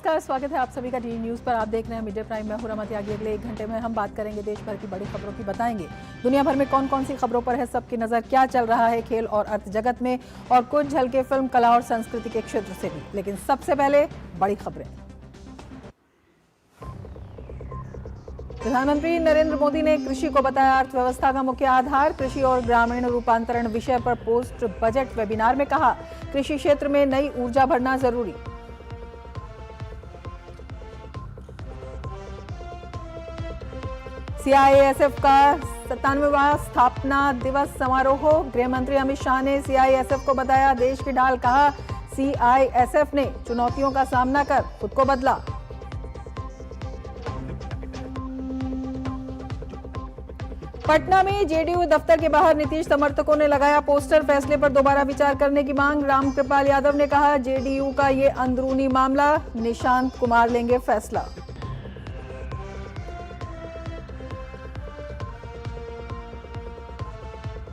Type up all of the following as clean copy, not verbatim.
नमस्कार, स्वागत है आप सभी का डी न्यूज पर। आप देख रहे हैं मीडिया प्राइम में। हूं रमत यागी। अगले 1 घंटे में हम बात करेंगे देश भर की बड़ी खबरों की, बताएंगे दुनिया भर में कौन कौन सी खबरों पर है सबकी नजर, क्या चल रहा है खेल और अर्थ जगत में, और कुछ झलके फिल्म, कला और संस्कृति के क्षेत्र से भी। लेकिन सबसे पहले बड़ी खबरें। प्रधानमंत्री नरेंद्र मोदी ने कृषि को बताया अर्थव्यवस्था का मुख्य आधार। कृषि और ग्रामीण रूपांतरण विषय पर पोस्ट बजट वेबिनार में कहा, कृषि क्षेत्र में नई ऊर्जा भरना जरूरी। सीआईएसएफ का 97वां स्थापना दिवस समारोह। गृह मंत्री अमित शाह ने सीआईएसएफ को बताया देश की ढाल। कहा, सीआईएसएफ ने चुनौतियों का सामना कर खुद को बदला। पटना में जेडीयू दफ्तर के बाहर नीतीश समर्थकों ने लगाया पोस्टर, फैसले पर दोबारा विचार करने की मांग। रामकृपाल यादव ने कहा, जेडीयू का ये अंदरूनी मामला, निशांत कुमार लेंगे फैसला।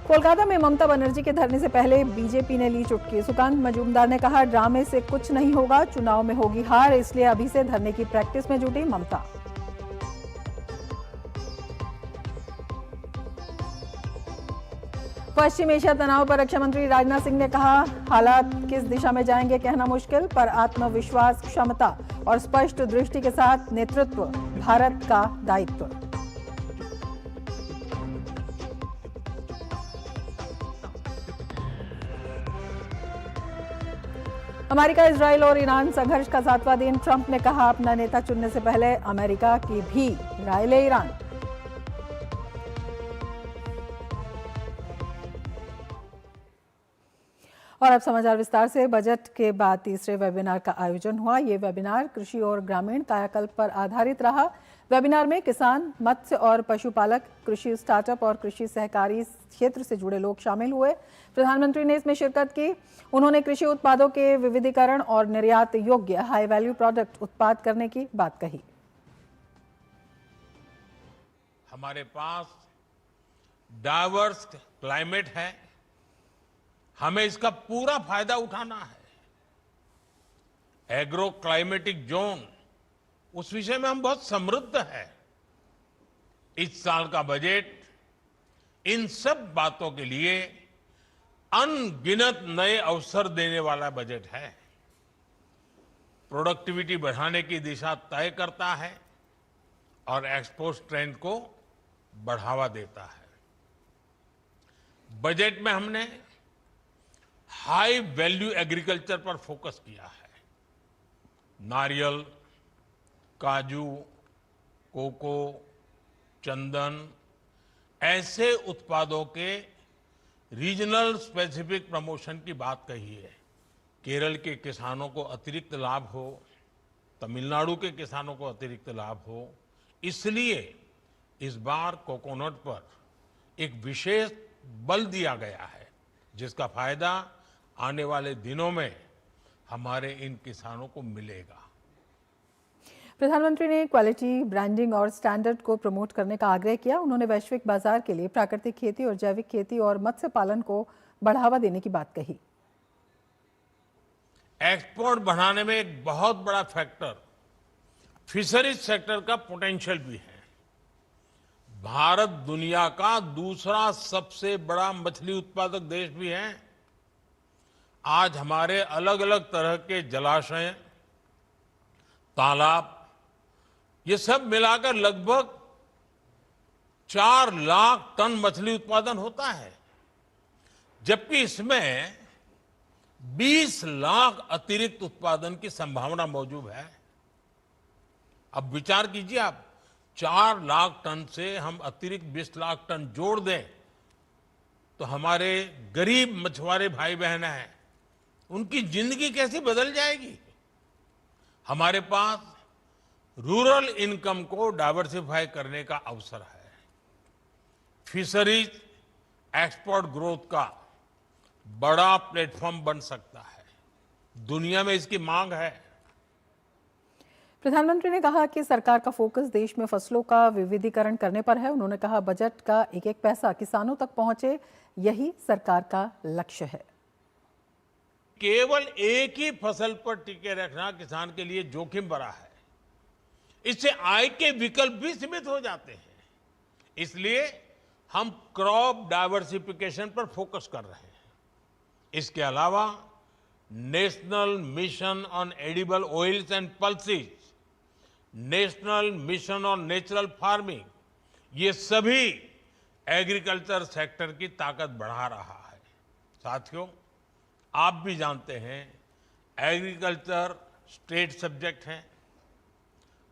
कोलकाता में ममता बनर्जी के धरने से पहले बीजेपी ने ली चुटकी। सुकांत मजूमदार ने कहा, ड्रामे से कुछ नहीं होगा, चुनाव में होगी हार, इसलिए अभी से धरने की प्रैक्टिस में जुटी ममता। पश्चिम एशिया तनाव पर रक्षा मंत्री राजनाथ सिंह ने कहा, हालात किस दिशा में जाएंगे कहना मुश्किल, पर आत्मविश्वास, क्षमता और स्पष्ट दृष्टि के साथ नेतृत्व भारत का दायित्व। अमेरिका, इजराइल और ईरान संघर्ष का 7वां दिन। ट्रंप ने कहा, अपना नेता चुनने से पहले अमेरिका की भी राय ले ईरान। और अब समाचार विस्तार से। बजट के बाद तीसरे वेबिनार का आयोजन हुआ। ये वेबिनार कृषि और ग्रामीण कायाकल्प पर आधारित रहा। वेबिनार में किसान, मत्स्य और पशुपालक, कृषि स्टार्टअप और कृषि सहकारी क्षेत्र से जुड़े लोग शामिल हुए। प्रधानमंत्री ने इसमें शिरकत की। उन्होंने कृषि उत्पादों के विविधीकरण और निर्यात योग्य हाई वैल्यू प्रोडक्ट उत्पाद करने की बात कही। हमारे पास डाइवर्स क्लाइमेट है, हमें इसका पूरा फायदा उठाना है। एग्रो क्लाइमेटिक जोन, उस विषय में हम बहुत समृद्ध हैं। इस साल का बजट इन सब बातों के लिए अनगिनत नए अवसर देने वाला बजट है। प्रोडक्टिविटी बढ़ाने की दिशा तय करता है और एक्सपोर्ट ट्रेंड को बढ़ावा देता है। बजट में हमने हाई वैल्यू एग्रीकल्चर पर फोकस किया है। नारियल, काजू, कोको, चंदन, ऐसे उत्पादों के रीजनल स्पेसिफिक प्रमोशन की बात कही है। केरल के किसानों को अतिरिक्त लाभ हो, तमिलनाडु के किसानों को अतिरिक्त लाभ हो, इसलिए इस बार कोकोनट पर एक विशेष बल दिया गया है, जिसका फायदा आने वाले दिनों में हमारे इन किसानों को मिलेगा। प्रधानमंत्री ने क्वालिटी, ब्रांडिंग और स्टैंडर्ड को प्रमोट करने का आग्रह किया। उन्होंने वैश्विक बाजार के लिए प्राकृतिक खेती और जैविक खेती और मत्स्य पालन को बढ़ावा देने की बात कही। एक्सपोर्ट बढ़ाने में एक बहुत बड़ा फैक्टर फिशरीज सेक्टर का पोटेंशियल भी है। भारत दुनिया का दूसरा सबसे बड़ा मछली उत्पादक देश भी है। आज हमारे अलग अलग तरह के जलाशय, तालाब, ये सब मिलाकर लगभग 4 लाख टन मछली उत्पादन होता है, जबकि इसमें 20 लाख अतिरिक्त उत्पादन की संभावना मौजूद है। अब विचार कीजिए आप, 4 लाख टन से हम अतिरिक्त 20 लाख टन जोड़ दें तो हमारे गरीब मछुआरे भाई बहन हैं, उनकी जिंदगी कैसी बदल जाएगी। हमारे पास रूरल इनकम को डाइवर्सिफाई करने का अवसर है। फिशरीज एक्सपोर्ट ग्रोथ का बड़ा प्लेटफॉर्म बन सकता है। दुनिया में इसकी मांग है। प्रधानमंत्री ने कहा कि सरकार का फोकस देश में फसलों का विविधीकरण करने पर है। उन्होंने कहा, बजट का एक एक पैसा किसानों तक पहुंचे, यही सरकार का लक्ष्य है। केवल एक ही फसल पर टिके रखना किसान के लिए जोखिम भरा है। इससे आय के विकल्प भी सीमित हो जाते हैं। इसलिए हम क्रॉप डाइवर्सिफिकेशन पर फोकस कर रहे हैं। इसके अलावा national mission on edible oils and pulses, national mission on natural farming, ये सभी एग्रीकल्चर सेक्टर की ताकत बढ़ा रहा है। साथियों, आप भी जानते हैं एग्रीकल्चर स्टेट सब्जेक्ट है।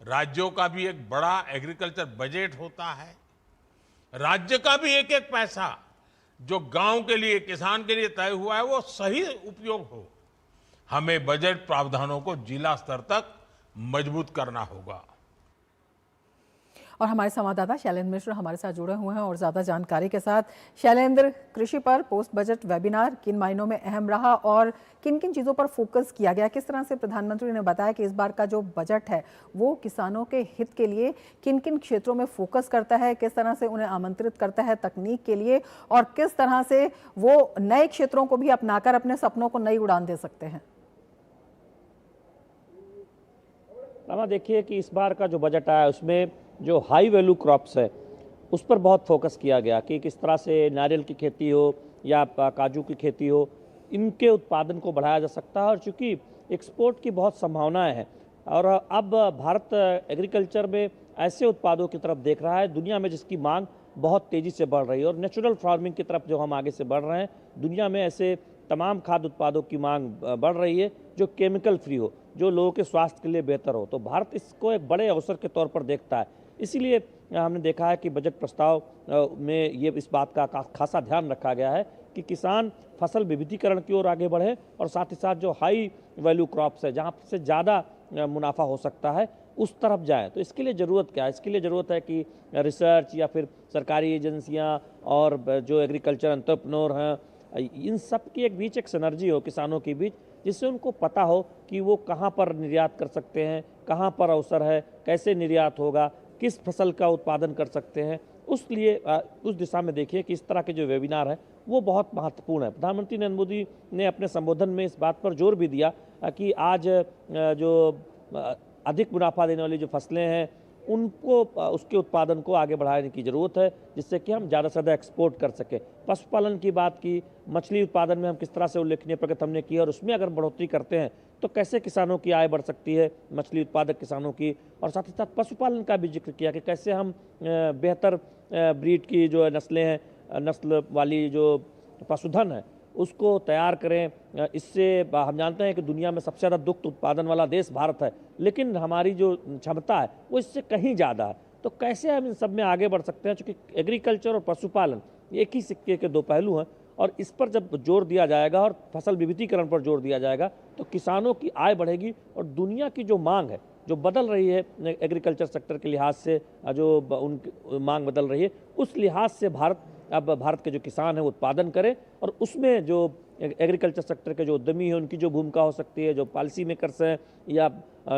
राज्यों का भी एक बड़ा एग्रीकल्चर बजट होता है। राज्य का भी एक एक पैसा जो गांव के लिए, किसान के लिए तय हुआ है, वो सही उपयोग हो। हमें बजट प्रावधानों को जिला स्तर तक मजबूत करना होगा। और हमारे संवाददाता शैलेंद्र मिश्र हमारे साथ जुड़े हुए हैं और ज़्यादा जानकारी के साथ। शैलेंद्र, कृषि पर पोस्ट बजट वेबिनार किन मायनों में अहम रहा और किन किन चीज़ों पर फोकस किया गया? किस तरह से प्रधानमंत्री ने बताया कि इस बार का जो बजट है वो किसानों के हित के लिए किन किन क्षेत्रों में फोकस करता है, किस तरह से उन्हें आमंत्रित करता है तकनीक के लिए, और किस तरह से वो नए क्षेत्रों को भी अपनाकर अपने सपनों को नई उड़ान दे सकते हैं? रमा, देखिए कि इस बार का जो बजट आया उसमें जो हाई वैल्यू क्रॉप्स है उस पर बहुत फोकस किया गया कि किस तरह से नारियल की खेती हो या काजू की खेती हो, इनके उत्पादन को बढ़ाया जा सकता है। और चूंकि एक्सपोर्ट की बहुत संभावनाएं हैं और अब भारत एग्रीकल्चर में ऐसे उत्पादों की तरफ देख रहा है दुनिया में जिसकी मांग बहुत तेज़ी से बढ़ रही है। और नेचुरल फार्मिंग की तरफ जो हम आगे से बढ़ रहे हैं, दुनिया में ऐसे तमाम खाद्य उत्पादों की मांग बढ़ रही है जो केमिकल फ्री हो, जो लोगों के स्वास्थ्य के लिए बेहतर हो। तो भारत इसको एक बड़े अवसर के तौर पर देखता है। इसीलिए हमने देखा है कि बजट प्रस्ताव में ये इस बात का खासा ध्यान रखा गया है कि किसान फसल विविधीकरण की ओर आगे बढ़े और साथ ही साथ जो हाई वैल्यू क्रॉप्स है जहाँ से ज़्यादा मुनाफा हो सकता है उस तरफ जाए। तो इसके लिए ज़रूरत क्या है? इसके लिए ज़रूरत है कि रिसर्च या फिर सरकारी एजेंसियाँ और जो एग्रीकल्चर एंटरप्रेन्योर हैं, इन सब की एक बीच एक सिनर्जी हो किसानों के बीच, जिससे उनको पता हो कि वो कहाँ पर निर्यात कर सकते हैं, कहाँ पर अवसर है, कैसे निर्यात होगा, किस फसल का उत्पादन कर सकते हैं। उस दिशा में देखिए कि इस तरह के जो वेबिनार है वो बहुत महत्वपूर्ण है। प्रधानमंत्री नरेंद्र मोदी ने अपने संबोधन में इस बात पर जोर भी दिया कि आज जो अधिक मुनाफा देने वाली जो फसलें हैं उनको उसके उत्पादन को आगे बढ़ाने की ज़रूरत है, जिससे कि हम ज़्यादा से ज़्यादा एक्सपोर्ट कर सकें। पशुपालन की बात की, मछली उत्पादन में हम किस तरह से उल्लेखनीय प्रगति हमने की और उसमें अगर बढ़ोतरी करते हैं तो कैसे किसानों की आय बढ़ सकती है, मछली उत्पादक किसानों की। और साथ ही साथ पशुपालन का भी जिक्र किया कि कैसे हम बेहतर ब्रीड की जो नस्लें हैं, नस्ल वाली जो पशुधन है उसको तैयार करें। इससे हम जानते हैं कि दुनिया में सबसे ज़्यादा दुग्ध उत्पादन वाला देश भारत है, लेकिन हमारी जो क्षमता है वो इससे कहीं ज़्यादा है। तो कैसे हम इन सब में आगे बढ़ सकते हैं, क्योंकि एग्रीकल्चर और पशुपालन एक ही सिक्के के दो पहलू हैं। और इस पर जब जोर दिया जाएगा और फसल विविधीकरण पर जोर दिया जाएगा तो किसानों की आय बढ़ेगी और दुनिया की जो मांग है, जो बदल रही है एग्रीकल्चर सेक्टर के लिहाज से, जो उनकी मांग बदल रही है, उस लिहाज से भारत के जो किसान हैं वो उत्पादन करें और उसमें जो एग्रीकल्चर सेक्टर के जो उद्यमी हैं उनकी जो भूमिका हो सकती है, जो पॉलिसी मेकर्स हैं या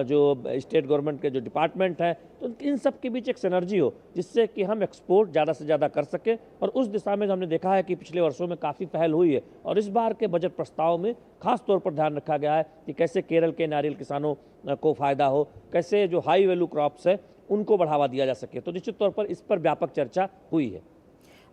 जो स्टेट गवर्नमेंट के जो डिपार्टमेंट हैं, तो इन सब के बीच एक सिनर्जी हो जिससे कि हम एक्सपोर्ट ज़्यादा से ज़्यादा कर सकें। और उस दिशा में हमने देखा है कि पिछले वर्षों में काफ़ी पहल हुई है और इस बार के बजट प्रस्ताव में खास तौर पर ध्यान रखा गया है कि कैसे केरल के नारियल किसानों को फ़ायदा हो, कैसे जो हाई वैल्यू क्रॉप्स है उनको बढ़ावा दिया जा सके। तो निश्चित तौर पर इस पर व्यापक चर्चा हुई है।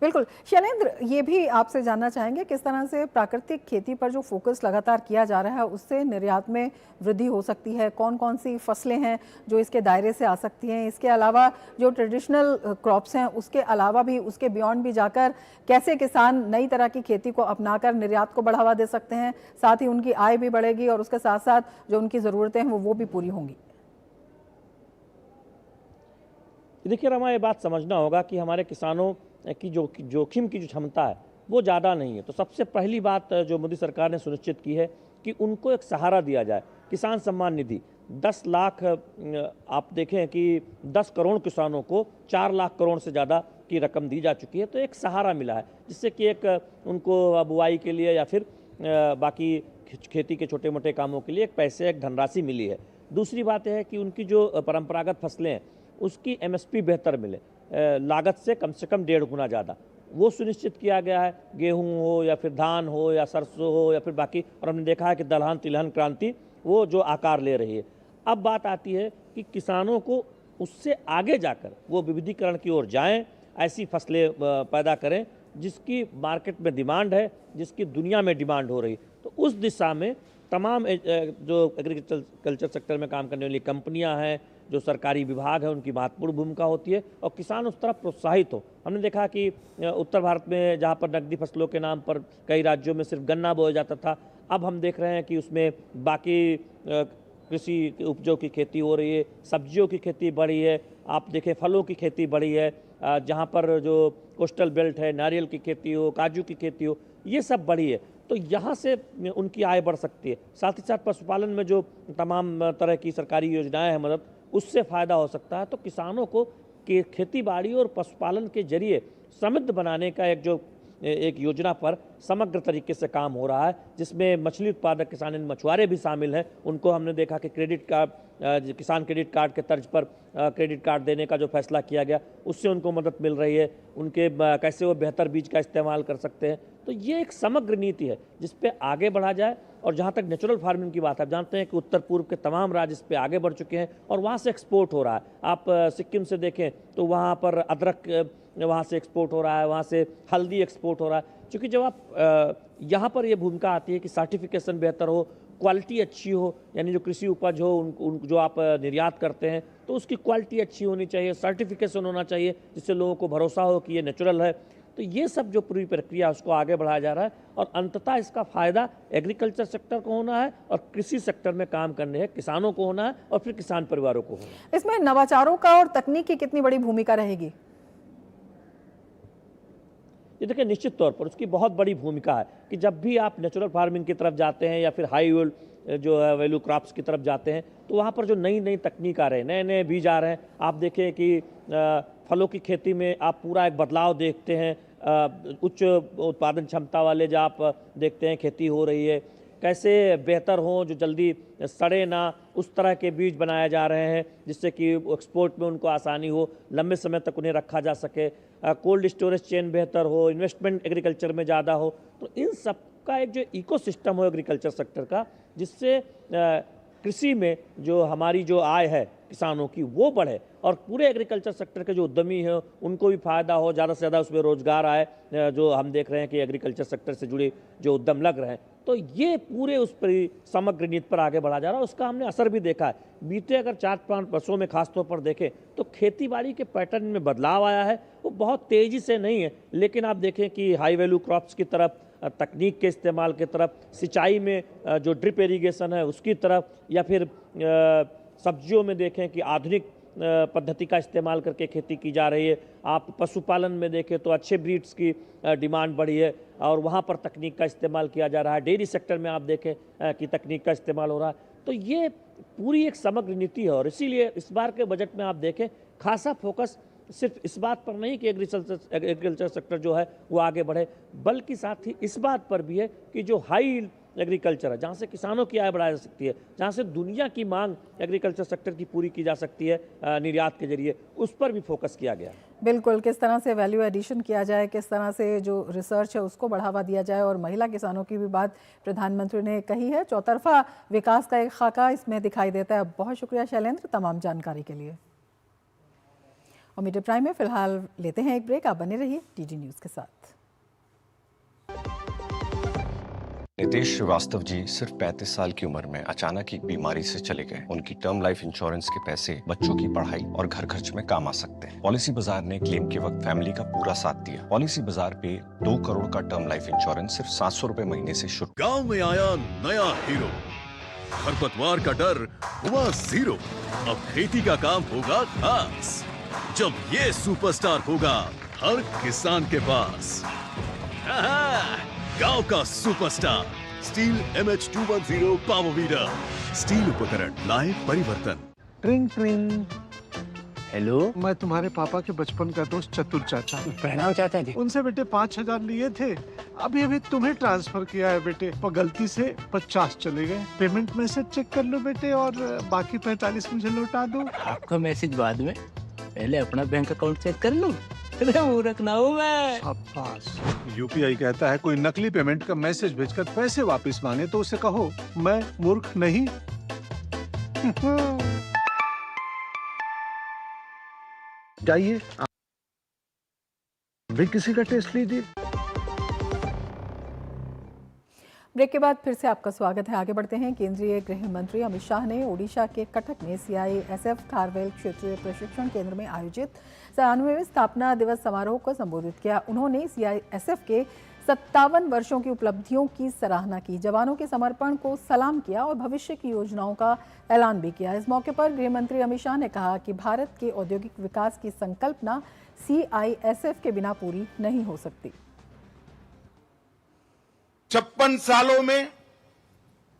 बिल्कुल। शैलेंद्र, ये भी आपसे जानना चाहेंगे किस तरह से प्राकृतिक खेती पर जो फोकस लगातार किया जा रहा है उससे निर्यात में वृद्धि हो सकती है, कौन कौन सी फसलें हैं जो इसके दायरे से आ सकती हैं, इसके अलावा जो ट्रेडिशनल क्रॉप्स हैं उसके अलावा भी, उसके बियॉन्ड भी जाकर कैसे किसान नई तरह की खेती को अपनाकर निर्यात को बढ़ावा दे सकते हैं, साथ ही उनकी आय भी बढ़ेगी और उसके साथ साथ जो उनकी ज़रूरतें हैं वो भी पूरी होंगी। देखिए रमा, ये बात समझना होगा कि हमारे किसानों की जोखिम की जो क्षमता है वो ज़्यादा नहीं है। तो सबसे पहली बात जो मोदी सरकार ने सुनिश्चित की है कि उनको एक सहारा दिया जाए। किसान सम्मान निधि 10 लाख, आप देखें कि 10 करोड़ किसानों को 4 लाख करोड़ से ज़्यादा की रकम दी जा चुकी है। तो एक सहारा मिला है जिससे कि एक उनको बुआई के लिए या फिर बाकी खेती के छोटे मोटे कामों के लिए एक पैसे, एक धनराशि मिली है। दूसरी बात यह है कि उनकी जो परंपरागत फसलें हैं उसकी MSP बेहतर मिले, लागत से कम 1.5 गुना ज़्यादा। वो सुनिश्चित किया गया है, गेहूं हो या फिर धान हो या सरसों हो या फिर बाकी, और हमने देखा है कि दलहन तिलहन क्रांति वो जो आकार ले रही है। अब बात आती है कि किसानों को उससे आगे जाकर वो विविधीकरण की ओर जाएं, ऐसी फसलें पैदा करें जिसकी मार्केट में डिमांड है, जिसकी दुनिया में डिमांड हो रही। तो उस दिशा में तमाम जो एग्रीकल्चर सेक्टर में काम करने वाली कंपनियां हैं, जो सरकारी विभाग है, उनकी महत्वपूर्ण भूमिका होती है और किसान उस तरफ प्रोत्साहित हो। हमने देखा कि उत्तर भारत में जहां पर नकदी फसलों के नाम पर कई राज्यों में सिर्फ गन्ना बोया जाता था, अब हम देख रहे हैं कि उसमें बाकी कृषि उपजों की खेती हो रही है, सब्जियों की खेती बढ़ी है, आप देखें फलों की खेती बढ़ी है, जहाँ पर जो कोस्टल बेल्ट है, नारियल की खेती हो, काजू की खेती हो, ये सब बढ़ी है। तो यहाँ से उनकी आय बढ़ सकती है। साथ ही साथ पशुपालन में जो तमाम तरह की सरकारी योजनाएं हैं मदद, उससे फ़ायदा हो सकता है। तो किसानों को खेती बाड़ी और पशुपालन के जरिए समृद्ध बनाने का एक योजना पर समग्र तरीके से काम हो रहा है, जिसमें मछली उत्पादक किसान मछुआरे भी शामिल हैं। उनको हमने देखा कि क्रेडिट कार्ड, किसान क्रेडिट कार्ड के तर्ज पर क्रेडिट कार्ड देने का जो फैसला किया गया, उससे उनको मदद मिल रही है। उनके कैसे वो बेहतर बीज का इस्तेमाल कर सकते हैं। तो ये एक समग्र नीति है जिस पे आगे बढ़ा जाए। और जहाँ तक नेचुरल फार्मिंग की बात है, आप जानते हैं कि उत्तर पूर्व के तमाम राज्य इस पे आगे बढ़ चुके हैं और वहाँ से एक्सपोर्ट हो रहा है। आप सिक्किम से देखें तो वहाँ पर अदरक वहाँ से एक्सपोर्ट हो रहा है, वहाँ से हल्दी एक्सपोर्ट हो रहा है। क्योंकि जब आप यहाँ पर ये भूमिका आती है कि सर्टिफिकेशन बेहतर हो, क्वालिटी अच्छी हो, यानी जो कृषि उपज हो उन जो आप निर्यात करते हैं तो उसकी क्वालिटी अच्छी होनी चाहिए, सर्टिफिकेशन होना चाहिए जिससे लोगों को भरोसा हो कि ये नेचुरल है। तो ये सब जो पूरी प्रक्रिया उसको आगे बढ़ाया जा रहा है और अंततः इसका फायदा एग्रीकल्चर सेक्टर को होना है और कृषि सेक्टर में काम करने हैं किसानों को होना है और फिर किसान परिवारों को होना है। इसमें नवाचारों का और तकनीक की कितनी बड़ी भूमिका रहेगी? ये देखिए, निश्चित तौर पर उसकी बहुत बड़ी भूमिका है कि जब भी आप नेचुरल फार्मिंग की तरफ जाते हैं या फिर हाई जो है वैल्यू क्रॉप्स की तरफ जाते हैं तो वहाँ पर जो नई नई तकनीक आ रहे हैं, नए नए बीज आ रहे हैं। आप देखें कि फलों की खेती में आप पूरा एक बदलाव देखते हैं, उच्च उत्पादन क्षमता वाले जो आप देखते हैं खेती हो रही है, कैसे बेहतर हों, जो जल्दी सड़े ना, उस तरह के बीज बनाए जा रहे हैं जिससे कि एक्सपोर्ट में उनको आसानी हो, लंबे समय तक उन्हें रखा जा सके, कोल्ड स्टोरेज चेन बेहतर हो, इन्वेस्टमेंट एग्रीकल्चर में ज़्यादा हो। तो इन सब का एक जो इकोसिस्टम हो एग्रीकल्चर सेक्टर का, जिससे कृषि में जो हमारी जो आय है किसानों की वो बढ़े और पूरे एग्रीकल्चर सेक्टर के जो उद्यमी हैं उनको भी फायदा हो, ज़्यादा से ज़्यादा उसमें रोजगार आए। जो हम देख रहे हैं कि एग्रीकल्चर सेक्टर से जुड़े जो उद्यम लग रहे हैं, तो ये पूरे उस पर समग्र नीति पर आगे बढ़ा जा रहा है। उसका हमने असर भी देखा है। बीते अगर 4-5 वर्षों में खासतौर पर देखें तो खेती बाड़ी के पैटर्न में बदलाव आया है। वो बहुत तेज़ी से नहीं है, लेकिन आप देखें कि हाई वैल्यू क्रॉप्स की तरफ, तकनीक के इस्तेमाल की तरफ, सिंचाई में जो ड्रिप इरिगेशन है उसकी तरफ, या फिर सब्जियों में देखें कि आधुनिक पद्धति का इस्तेमाल करके खेती की जा रही है। आप पशुपालन में देखें तो अच्छे ब्रीड्स की डिमांड बढ़ी है और वहाँ पर तकनीक का इस्तेमाल किया जा रहा है। डेयरी सेक्टर में आप देखें कि तकनीक का इस्तेमाल हो रहा है। तो ये पूरी एक समग्र नीति है और इसीलिए इस बार के बजट में आप देखें खासा फोकस सिर्फ इस बात पर नहीं कि एग्रीकल्चर सेक्टर जो है वो आगे बढ़े, बल्कि साथ ही इस बात पर भी है कि जो हाई एग्रीकल्चर है, जहाँ से किसानों की आय बढ़ाई जा सकती है, जहाँ से दुनिया की मांग एग्रीकल्चर सेक्टर की पूरी की जा सकती है निर्यात के जरिए, उस पर भी फोकस किया गया। बिल्कुल, किस तरह से वैल्यू एडिशन किया जाए, किस तरह से जो रिसर्च है उसको बढ़ावा दिया जाए और महिला किसानों की भी बात प्रधानमंत्री ने कही है। चौतरफा विकास का एक खाका इसमें दिखाई देता है। बहुत शुक्रिया शैलेंद्र तमाम जानकारी के लिए। और मीडिया प्राइम में फिलहाल लेते हैं एक ब्रेक। आप बने रहिए टीडी न्यूज़ के साथ। नितेश श्रीवास्तव जी सिर्फ 35 साल की उम्र में अचानक एक बीमारी से चले गए। उनकी टर्म लाइफ इंश्योरेंस के पैसे बच्चों की पढ़ाई और घर खर्च में काम आ सकते हैं। पॉलिसी बाजार ने क्लेम के वक्त फैमिली का पूरा साथ दिया। पॉलिसी बाजार पे 2 करोड़ का टर्म लाइफ इंश्योरेंस सिर्फ 700 रुपए महीने से शुरू। गांव में आया नया हीरो, खरपतवार का डर हुआ जीरो। अब खेती का काम होगा खास, जब ये सुपरस्टार होगा हर किसान के पास। गांव का superstar steel MH210 power weeder. Steel उपकरण लाए परिवर्तन। ट्रिंग ट्रिंग। हेलो, मैं तुम्हारे पापा के बचपन का दोस्त चतुर चाचा। प्रणाम चाचा जी। उनसे बेटे 5000 लिए थे, अभी तुम्हें ट्रांसफर किया है बेटे, पर गलती से 50 चले गए। पेमेंट मैसेज चेक कर लो बेटे और बाकी 45 मुझे लौटा दो। आपका मैसेज बाद में, पहले अपना बैंक अकाउंट चेक कर लो। अरे मूर्ख ना हूँ मैं। शाबाश। यूपीआई कहता है कोई नकली पेमेंट का मैसेज भेजकर पैसे वापस मांगे तो उसे कहो मैं मूर्ख नहीं। जाइए भी किसी का टेस्ट लीजिए। ब्रेक के बाद फिर से आपका स्वागत है। आगे बढ़ते हैं। केंद्रीय गृह मंत्री अमित शाह ने ओडिशा के कटक में सीआईएसएफ खारवेल क्षेत्रीय प्रशिक्षण केंद्र में आयोजित 97वें स्थापना दिवस समारोह को संबोधित किया। उन्होंने सीआईएसएफ के 57 वर्षों की उपलब्धियों की सराहना की, जवानों के समर्पण को सलाम किया और भविष्य की योजनाओं का ऐलान भी किया। इस मौके पर गृह मंत्री अमित शाह ने कहा कि भारत के औद्योगिक विकास की संकल्पना सीआईएसएफ के बिना पूरी नहीं हो सकती। 56 सालों में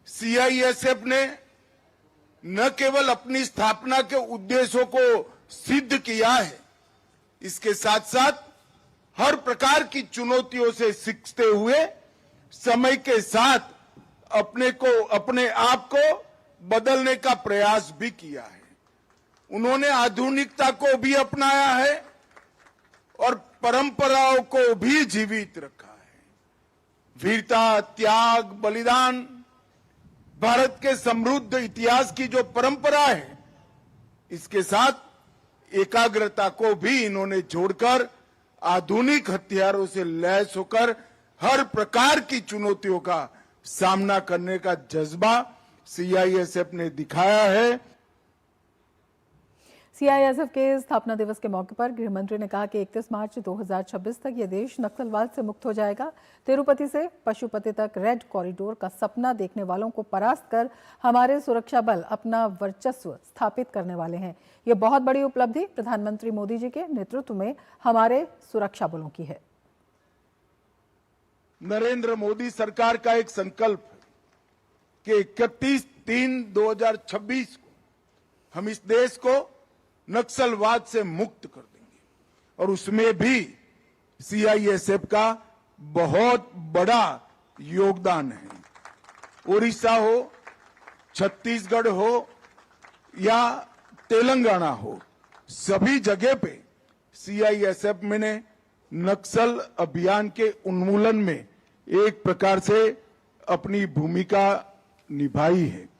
सीआईएसएफ ने न केवल अपनी स्थापना के उद्देश्यों को सिद्ध किया है, इसके साथ साथ हर प्रकार की चुनौतियों से सीखते हुए समय के साथ अपने आप को बदलने का प्रयास भी किया है। उन्होंने आधुनिकता को भी अपनाया है और परंपराओं को भी जीवित रखा है। वीरता, त्याग, बलिदान, भारत के समृद्ध इतिहास की जो परंपरा है, इसके साथ एकाग्रता को भी इन्होंने जोड़कर आधुनिक हथियारों से लैस होकर हर प्रकार की चुनौतियों का सामना करने का जज्बा सीआईएसएफ ने दिखाया है। सीआईएसएफ के स्थापना दिवस के मौके पर गृह मंत्री ने कहा कि 31 मार्च 2026 तक यह देश नक्सलवाद से मुक्त हो जाएगा। तिरुपति से पशुपति तक रेड कॉरिडोर का सपना देखने वालों को परास्त कर हमारे सुरक्षा बल अपना वर्चस्व स्थापित करने वाले हैं। ये बहुत बड़ी उपलब्धि प्रधानमंत्री मोदी जी के नेतृत्व में हमारे सुरक्षा बलों की है। नरेंद्र मोदी सरकार का एक संकल्प है कि 31/3/2026 को हम इस देश को नक्सलवाद से मुक्त कर देंगे और उसमें भी सीआईएसएफ का बहुत बड़ा योगदान है। उड़ीसा हो, छत्तीसगढ़ हो या तेलंगाना हो, सभी जगह पे सीआईएसएफ ने नक्सल अभियान के उन्मूलन में एक प्रकार से अपनी भूमिका निभाई है।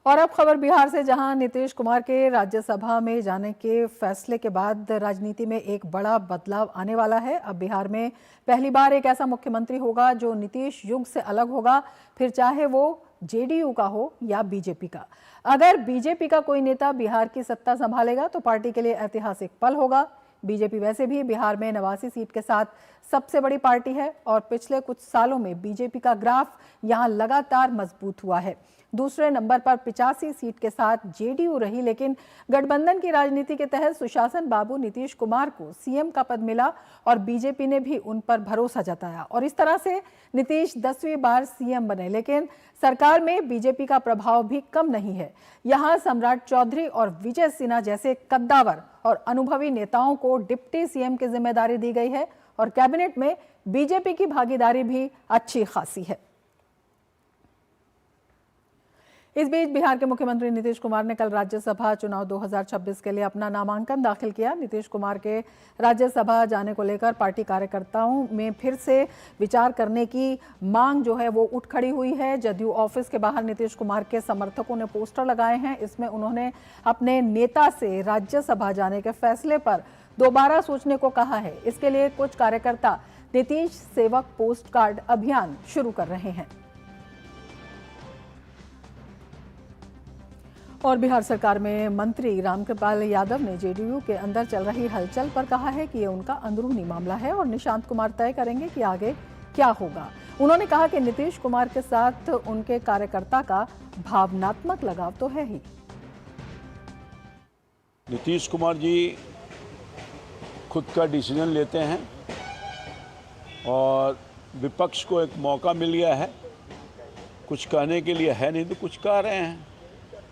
और अब खबर बिहार से, जहां नीतीश कुमार के राज्यसभा में जाने के फैसले के बाद राजनीति में एक बड़ा बदलाव आने वाला है। अब बिहार में पहली बार एक ऐसा मुख्यमंत्री होगा जो नीतीश युग से अलग होगा, फिर चाहे वो जेडीयू का हो या बीजेपी का। अगर बीजेपी का कोई नेता बिहार की सत्ता संभालेगा तो पार्टी के लिए ऐतिहासिक पल होगा। बीजेपी वैसे भी बिहार में 89 सीट के साथ सबसे बड़ी पार्टी है और पिछले कुछ सालों में बीजेपी का ग्राफ यहां लगातार मजबूत हुआ है। दूसरे नंबर पर 85 सीट के साथ जेडीयू रही, लेकिन गठबंधन की राजनीति के तहत सुशासन बाबू नीतीश कुमार को सीएम का पद मिला और बीजेपी ने भी उन पर भरोसा जताया और इस तरह से नीतीश 10वीं बार सीएम बने। लेकिन सरकार में बीजेपी का प्रभाव भी कम नहीं है। यहां सम्राट चौधरी और विजय सिन्हा जैसे कद्दावर और अनुभवी नेताओं को डिप्टी सीएम की जिम्मेदारी दी गई है और कैबिनेट में बीजेपी की भागीदारी भी अच्छी खासी है। इस बीच बिहार के मुख्यमंत्री नीतीश कुमार ने कल राज्यसभा चुनाव 2026 के लिए अपना नामांकन दाखिल किया। नीतीश कुमार के राज्यसभा जाने को लेकर पार्टी कार्यकर्ताओं में फिर से विचार करने की मांग जो है वो उठ खड़ी हुई है। जदयू ऑफिस के बाहर नीतीश कुमार के समर्थकों ने पोस्टर लगाए हैं। इसमें उन्होंने अपने नेता से राज्यसभा जाने के फैसले पर दोबारा सोचने को कहा है। इसके लिए कुछ कार्यकर्ता नीतीश सेवक पोस्ट कार्ड अभियान शुरू कर रहे हैं। और बिहार सरकार में मंत्री रामकृपाल यादव ने जेडीयू के अंदर चल रही हलचल पर कहा है कि ये उनका अंदरूनी मामला है और निशांत कुमार तय करेंगे कि आगे क्या होगा। उन्होंने कहा कि नीतीश कुमार के साथ उनके कार्यकर्ता का भावनात्मक लगाव तो है ही। नीतीश कुमार जी खुद का डिसीजन लेते हैं और विपक्ष को एक मौका मिल गया है, कुछ कहने के लिए है नहीं तो कुछ कह रहे हैं।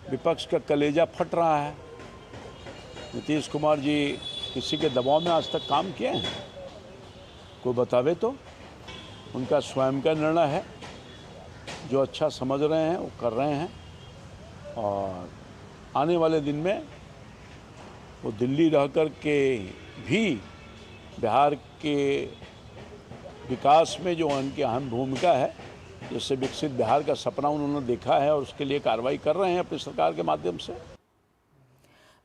विपक्ष का कलेजा फट रहा है। नीतीश कुमार जी किसी के दबाव में आज तक काम किए हैं? कोई बतावे तो। उनका स्वयं का निर्णय है, जो अच्छा समझ रहे हैं वो कर रहे हैं और आने वाले दिन में वो दिल्ली रह कर के भी बिहार के विकास में जो उनकी अहम भूमिका है, जिससे विकसित बिहार का सपना उन्होंने देखा है और उसके लिए कार्रवाई कर रहे हैं अपनी सरकार के माध्यम से।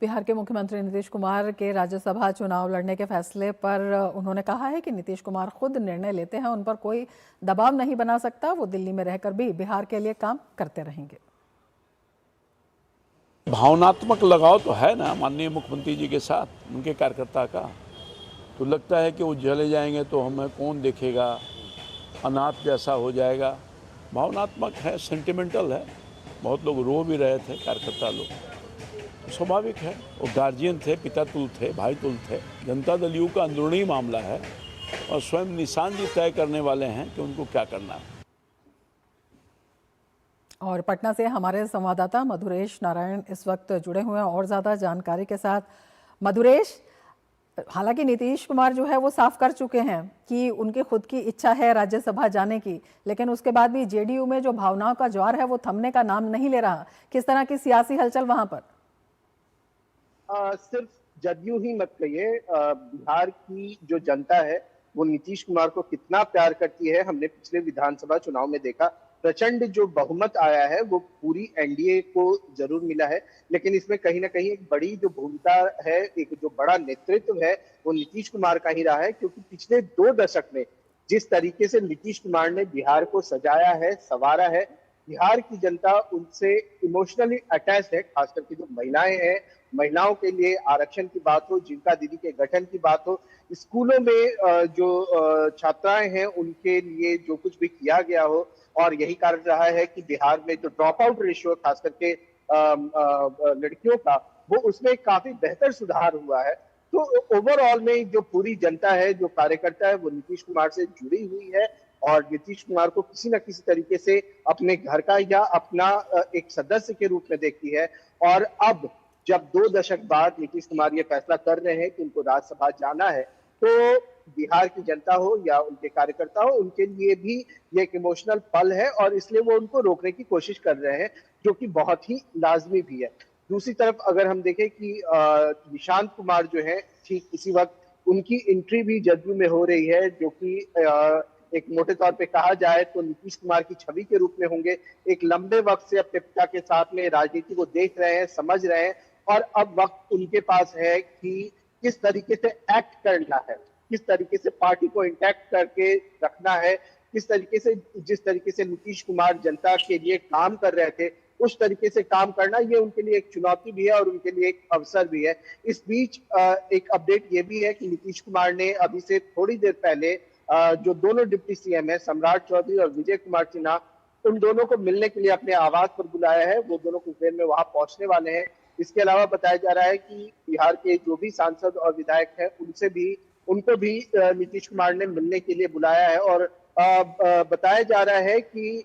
बिहार के मुख्यमंत्री नीतीश कुमार के राज्यसभा चुनाव लड़ने के फैसले पर उन्होंने कहा है कि नीतीश कुमार खुद निर्णय लेते हैं, उन पर कोई दबाव नहीं बना सकता। वो दिल्ली में रहकर भी बिहार के लिए काम करते रहेंगे। भावनात्मक लगाव तो है ना माननीय मुख्यमंत्री जी के साथ, उनके कार्यकर्ता का। तो लगता है कि वो चले जाएंगे तो हमें कौन देखेगा, अनाथ जैसा हो जाएगा। भावनात्मक है, सेंटिमेंटल है। बहुत लोग रो भी रहे थे, कार्यकर्ता लोग। स्वाभाविक है, वो गार्जियन थे, पिता तुल थे, भाई तुल थे। जनता दल यू का अंदरूनी मामला है और स्वयं निशान जी तय करने वाले हैं कि उनको क्या करना है। और पटना से हमारे संवाददाता मधुरेश नारायण इस वक्त जुड़े हुए हैं और ज़्यादा जानकारी के साथ। मधुरेश, हालांकि नीतीश कुमार जो है वो साफ कर चुके हैं कि उनकी खुद की इच्छा है राज्यसभा जाने की, लेकिन उसके बाद भी जेडीयू में जो भावनाओं का ज्वार है वो थमने का नाम नहीं ले रहा। किस तरह की सियासी हलचल वहां पर? सिर्फ जदयू ही मत कहिए, बिहार की जो जनता है वो नीतीश कुमार को कितना प्यार करती है हमने पिछले विधानसभा चुनाव में देखा। प्रचंड जो बहुमत आया है वो पूरी एनडीए को जरूर मिला है, लेकिन इसमें कहीं ना कहीं एक बड़ी जो भूमिका है, एक जो बड़ा नेतृत्व है वो नीतीश कुमार का ही रहा है। क्योंकि पिछले 2 दशक में जिस तरीके से नीतीश कुमार ने बिहार को सजाया है, संवारा है, बिहार की जनता उनसे इमोशनली अटैच है। खास करके जो महिलाएं हैं, महिलाओं के लिए आरक्षण की बात हो, जीविका दीदी के गठन की बात हो, स्कूलों में जो छात्राएं हैं उनके लिए जो कुछ भी किया गया हो, और यही कारण रहा है कि बिहार में जो ड्रॉप आउट रेशियो खास करके लड़कियों का, वो उसमें काफी बेहतर सुधार हुआ है। तो ओवरऑल में जो पूरी जनता है, जो कार्यकर्ता है, वो नीतीश कुमार से जुड़ी हुई है और नीतीश कुमार को किसी न किसी तरीके से अपने घर का या अपना एक सदस्य के रूप में देखती है। और अब जब 2 दशक बाद नीतीश कुमार ये फैसला कर रहे हैं कि उनको राज्यसभा जाना है, तो बिहार की जनता हो या उनके कार्यकर्ता हो, उनके लिए भी ये एक इमोशनल पल है और इसलिए वो उनको रोकने की कोशिश कर रहे हैं, जो कि बहुत ही लाजमी भी है। दूसरी तरफ अगर हम देखें कि निशांत कुमार जो है, ठीक इसी वक्त उनकी एंट्री भी जदयू में हो रही है, जो कि एक मोटे तौर पे कहा जाए तो नीतीश कुमार की छवि के रूप में होंगे। एक लंबे वक्त से अपने पिता के साथ में राजनीति को देख रहे हैं, समझ रहे हैं, और अब वक्त उनके पास है कि किस तरीके से एक्ट करना है, किस तरीके से पार्टी को इंटैक्ट करके रखना है, किस तरीके से, जिस तरीके से नीतीश कुमार जनता के लिए काम कर रहे थे उस तरीके से काम करना, ये उनके लिए एक चुनौती भी है और उनके लिए एक अवसर भी है। इस बीच एक अपडेट ये भी है कि नीतीश कुमार ने अभी से थोड़ी देर पहले जो दोनों डिप्टी सीएम है, सम्राट चौधरी और विजय कुमार सिन्हा, उन दोनों को मिलने के लिए अपने आवास पर बुलाया है। वो दोनों कुछ देर में वहां पहुंचने वाले हैं। इसके अलावा बताया जा रहा है कि बिहार के जो भी सांसद और विधायक हैं उनको भी नीतीश कुमार ने मिलने के लिए बुलाया है। और बताया जा रहा है कि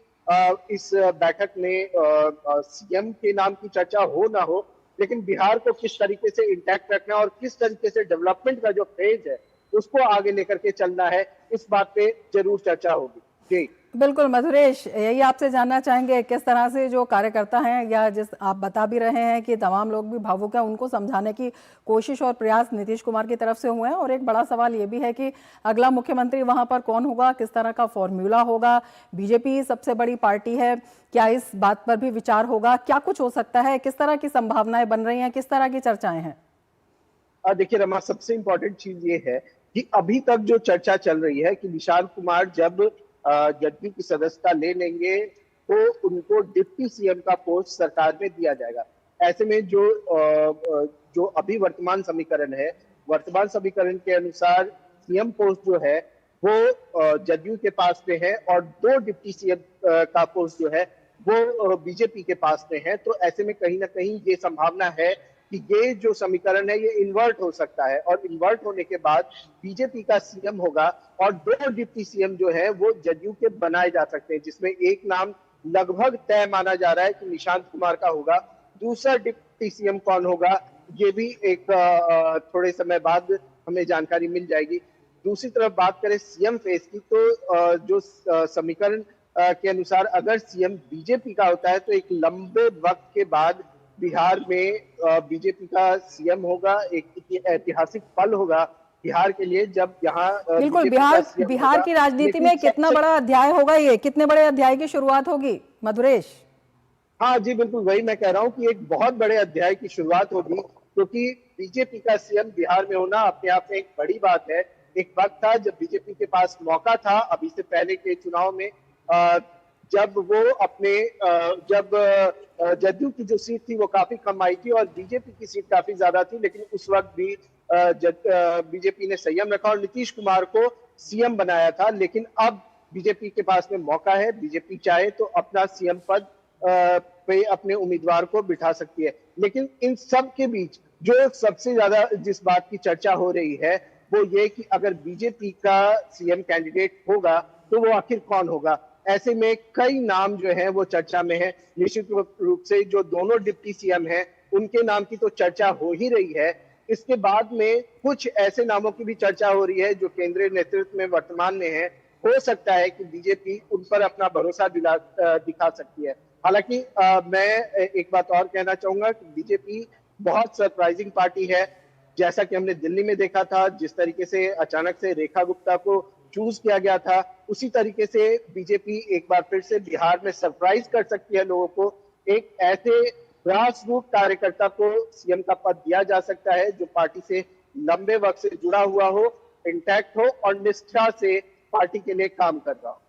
इस बैठक में सीएम के नाम की चर्चा हो ना हो, लेकिन बिहार को किस तरीके से इंटैक्ट रखना और किस तरीके से डेवलपमेंट का जो फेज है उसको आगे लेकर के चलना है, इस बात पे जरूर चर्चा होगी। जी बिल्कुल मधुरेश, यही आपसे जानना चाहेंगे किस तरह से जो कार्यकर्ता हैं, या जिस आप बता भी रहे हैं कि तमाम लोग भी भावुक हैं, उनको समझाने की कोशिश और प्रयास नीतीश कुमार की तरफ से हुए हैं। और एक बड़ा सवाल ये भी है कि अगला मुख्यमंत्री वहां पर कौन होगा, किस तरह का फॉर्मूला होगा। बीजेपी सबसे बड़ी पार्टी है, क्या इस बात पर भी विचार होगा? क्या कुछ हो सकता है, किस तरह की संभावनाएं बन रही हैं, किस तरह की चर्चाएं हैं? देखिए रमा, सबसे इम्पोर्टेंट चीज ये है कि अभी तक जो चर्चा चल रही है कि निशांत कुमार जब जदयू की सदस्यता ले लेंगे तो उनको डिप्टी सीएम का पोस्ट सरकार में दिया जाएगा। ऐसे में जो अभी वर्तमान समीकरण है, वर्तमान समीकरण के अनुसार सीएम पोस्ट जो है वो जदयू के पास में है और 2 डिप्टी सीएम का पोस्ट जो है वो बीजेपी के पास में है। तो ऐसे में कहीं ना कहीं ये संभावना है कि ये जो समीकरण है ये इन्वर्ट हो सकता है, और इन्वर्ट होने के बाद बीजेपी का सीएम होगा और 2 डिप्टी सीएम जो है वो जदयू के बनाए जा सकते हैं, जिसमें एक नाम लगभग तय माना जा रहा है कि निशांत कुमार का होगा। दूसरा डिप्टी सीएम कौन होगा ये भी एक थोड़े समय बाद हमें जानकारी मिल जाएगी। दूसरी तरफ बात करें सीएम फेस की, तो जो समीकरण के अनुसार अगर सीएम बीजेपी का होता है तो एक लंबे वक्त के बाद बिहार में बीजेपी का सीएम होगा, एक ऐतिहासिक पल होगा बिहार के लिए जब यहाँ बिल्कुल BJP का CM बिहार होगा। की राजनीति में लेकिन कितना सबसे बड़ा अध्याय होगा ये, कितने बड़े अध्याय की शुरुआत होगी मधुरेश? हाँ जी, बिल्कुल वही मैं कह रहा हूँ कि एक बहुत बड़े अध्याय की शुरुआत होगी, क्योंकि बीजेपी का सीएम बिहार में होना अपने आप में एक बड़ी बात है। एक वक्त था जब बीजेपी के पास मौका था, अभी से पहले के चुनाव में जब वो अपने जब जदयू की जो सीट थी वो काफी कम आई थी और बीजेपी की सीट काफी ज्यादा थी, लेकिन उस वक्त भी बीजेपी ने संयम रखा और नीतीश कुमार को सीएम बनाया था। लेकिन अब बीजेपी के पास में मौका है, बीजेपी चाहे तो अपना सीएम पद पे अपने उम्मीदवार को बिठा सकती है। लेकिन इन सब के बीच जो सबसे ज्यादा जिस बात की चर्चा हो रही है वो ये कि अगर बीजेपी का सीएम कैंडिडेट होगा तो वो आखिर कौन होगा। ऐसे में कई नाम जो है वो चर्चा में है। निश्चित रूप से जो दोनों डिप्टी सीएम हैं उनके नाम की तो चर्चा हो ही रही है। इसके बाद में कुछ ऐसे नामों की भी चर्चा हो रही है जो केंद्रीय नेतृत्व में वर्तमान में है। हो सकता है कि बीजेपी उन पर अपना भरोसा दिखा सकती है। हालांकि मैं एक बात और कहना चाहूंगा कि बीजेपी बहुत सरप्राइजिंग पार्टी है। जैसा कि हमने दिल्ली में देखा था, जिस तरीके से अचानक से रेखा गुप्ता को चूज किया गया था, उसी तरीके से बीजेपी एक बार फिर से बिहार में सरप्राइज कर सकती है लोगों को। एक ऐसे ग्रास रूट कार्यकर्ता को सीएम का पद दिया जा सकता है जो पार्टी से लंबे वक्त से जुड़ा हुआ हो, इंटैक्ट हो और निष्ठा से पार्टी के लिए काम कर रहा हो।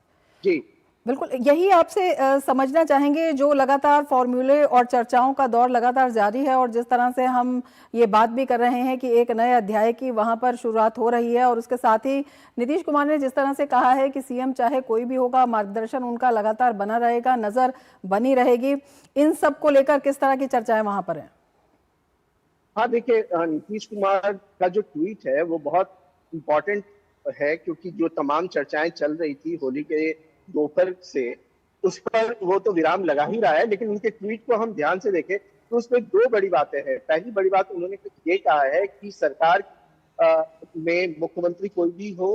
जी बिल्कुल, यही आपसे समझना चाहेंगे, जो लगातार फॉर्मूले और चर्चाओं का दौर लगातार जारी है और जिस तरह से हम ये बात भी कर रहे हैं कि एक नए अध्याय की वहां पर शुरुआत हो रही है और उसके साथ ही नीतीश कुमार ने जिस तरह से कहा है कि सीएम चाहे कोई भी होगा, मार्गदर्शन उनका लगातार बना रहेगा, नजर बनी रहेगी, इन सब को लेकर किस तरह की चर्चाएं वहां पर है? हाँ देखिए, नीतीश कुमार का जो ट्वीट है वो बहुत इंपॉर्टेंट है, क्योंकि जो तमाम चर्चाएं चल रही थी होली के दोपहर से उस पर वो तो विराम लगा ही रहा है। लेकिन उनके ट्वीट को हम ध्यान से देखें तो उसमें दो बड़ी बातें हैं। पहली बड़ी बात उन्होंने ये कहा है कि सरकार में मुख्यमंत्री कोई भी हो,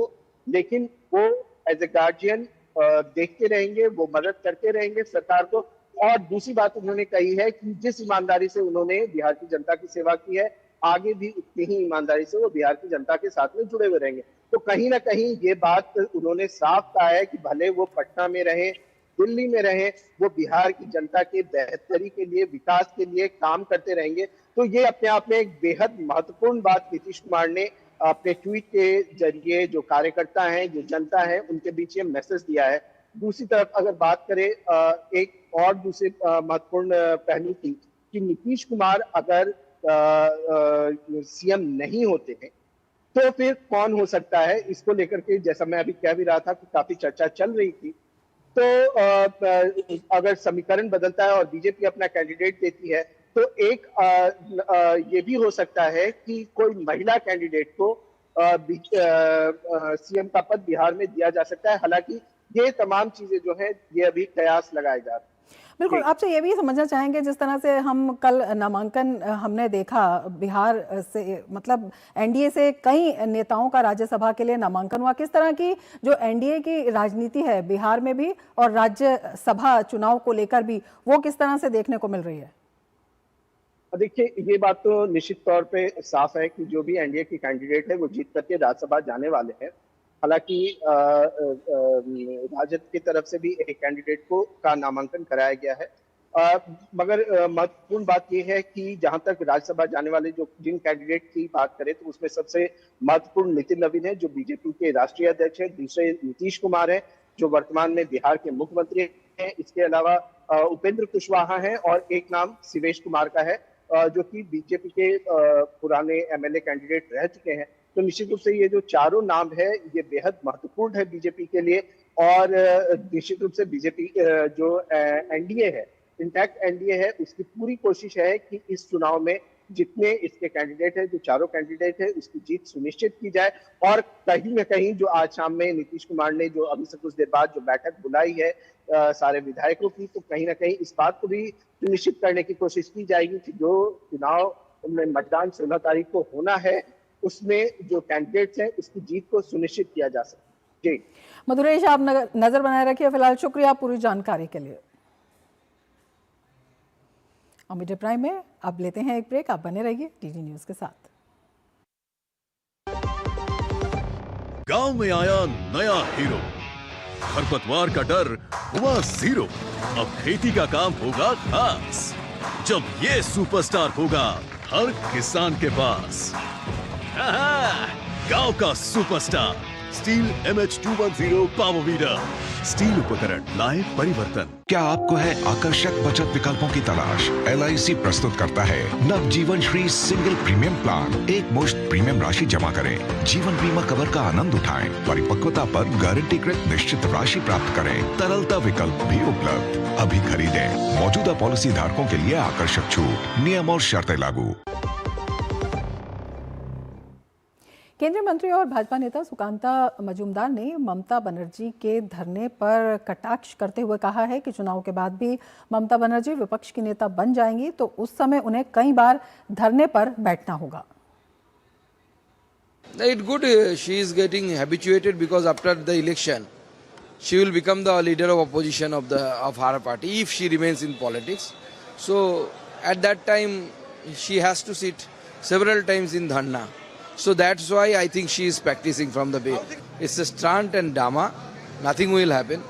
लेकिन वो एज ए गार्जियन देखते रहेंगे, वो मदद करते रहेंगे सरकार को। और दूसरी बात उन्होंने कही है कि जिस ईमानदारी से उन्होंने बिहार की जनता की सेवा की है, आगे भी उतनी ही ईमानदारी से वो बिहार की जनता के साथ में जुड़े हुए रहेंगे। तो कहीं ना कहीं ये बात उन्होंने साफ कहा है कि भले वो पटना में रहें, दिल्ली में रहें, वो बिहार की जनता के बेहतरी के लिए, विकास के लिए काम करते रहेंगे। तो ये अपने आप में एक बेहद महत्वपूर्ण बात नीतीश कुमार ने अपने ट्वीट के जरिए जो कार्यकर्ता हैं, जो जनता है, उनके बीच ये मैसेज दिया है। दूसरी तरफ अगर बात करें एक और दूसरे महत्वपूर्ण पहलू की, कि नीतीश कुमार अगर सीएम नहीं होते हैं तो फिर कौन हो सकता है, इसको लेकर के जैसा मैं अभी कह भी रहा था कि काफी चर्चा चल रही थी। तो अगर समीकरण बदलता है और बीजेपी अपना कैंडिडेट देती है तो एक ये भी हो सकता है कि कोई महिला कैंडिडेट को सीएम का पद बिहार में दिया जा सकता है। हालांकि ये तमाम चीजें जो है ये अभी कयास लगाए जा रहे हैं। बिल्कुल, आपसे ये भी समझना चाहेंगे, जिस तरह से हम कल नामांकन हमने देखा बिहार से, मतलब एनडीए से कई नेताओं का राज्यसभा के लिए नामांकन हुआ, किस तरह की जो एनडीए की राजनीति है बिहार में भी और राज्यसभा चुनाव को लेकर भी, वो किस तरह से देखने को मिल रही है? देखिए, ये बात तो निश्चित तौर पे साफ है कि जो भी एनडीए की कैंडिडेट है वो जीत करके राज्यसभा जाने वाले हैं। हालांकि राजद की तरफ से भी एक कैंडिडेट का नामांकन कराया गया है। मगर महत्वपूर्ण बात यह है कि जहां तक राज्यसभा जाने वाले जिन कैंडिडेट की बात करें तो उसमें सबसे महत्वपूर्ण नितिन नवीन है जो बीजेपी के राष्ट्रीय अध्यक्ष हैं। दूसरे नीतीश कुमार है जो वर्तमान में बिहार के मुख्यमंत्री हैं। इसके अलावा उपेंद्र कुशवाहा है और एक नाम शिवेश कुमार का है जो कि बीजेपी के पुराने एमएलए कैंडिडेट रह चुके हैं। तो निश्चित रूप से ये जो चारों नाम है ये बेहद महत्वपूर्ण है बीजेपी के लिए। और निश्चित रूप से बीजेपी जो एनडीए है, इंटैक्ट एनडीए है, उसकी पूरी कोशिश है कि इस चुनाव में जितने इसके कैंडिडेट है, जो चारों कैंडिडेट है, उसकी जीत सुनिश्चित की जाए। और कहीं न कहीं जो आज शाम में नीतीश कुमार ने जो अभी से कुछ देर बाद जो बैठक बुलाई है सारे विधायकों की, तो कहीं ना कहीं इस बात को भी सुनिश्चित करने की कोशिश की जाएगी कि जो चुनाव में मतदान 16 तारीख को होना है उसमें जो कैंडिडेट्स हैं उसकी जीत को सुनिश्चित किया जा सके। जी मधुरेश, आप नजर बनाए रखिए। फिलहाल शुक्रिया पूरी जानकारी के लिए। मीडिया प्राइम में अब लेते हैं एक ब्रेक। आप बने रहिए डीडी न्यूज के साथ। गांव में आया नया हीरो, खरपतवार का डर हुआ जीरो। अब खेती का काम होगा खास, जब ये सुपरस्टार होगा हर किसान के पास। गांव का superstar steel MH210 power weeder, steel उपकरण लाए परिवर्तन। क्या आपको है आकर्षक बचत विकल्पों की तलाश? LIC प्रस्तुत करता है नवजीवन श्री सिंगल प्रीमियम प्लान। एक मुश्त प्रीमियम राशि जमा करें, जीवन बीमा कवर का आनंद उठाएं, परिपक्वता पर गारंटीकृत निश्चित राशि प्राप्त करें, तरलता विकल्प भी उपलब्ध। अभी खरीदें। मौजूदा पॉलिसी धारकों के लिए आकर्षक छूट, नियम और शर्तें लागू। केंद्रीय मंत्री और भाजपा नेता सुकांता मजूमदार ने ममता बनर्जी के धरने पर कटाक्ष करते हुए कहा है कि चुनाव के बाद भी ममता बनर्जी विपक्ष की नेता बन जाएंगी तो उस समय उन्हें कई बार धरने पर बैठना होगा। It's good. She is getting habituated because after the election, she will become the leader of opposition of her party if she remains in politics. So at that time, she has to sit several times in dharna. So that's why I think she is practicing from the way. It's a stunt and drama. Nothing will happen.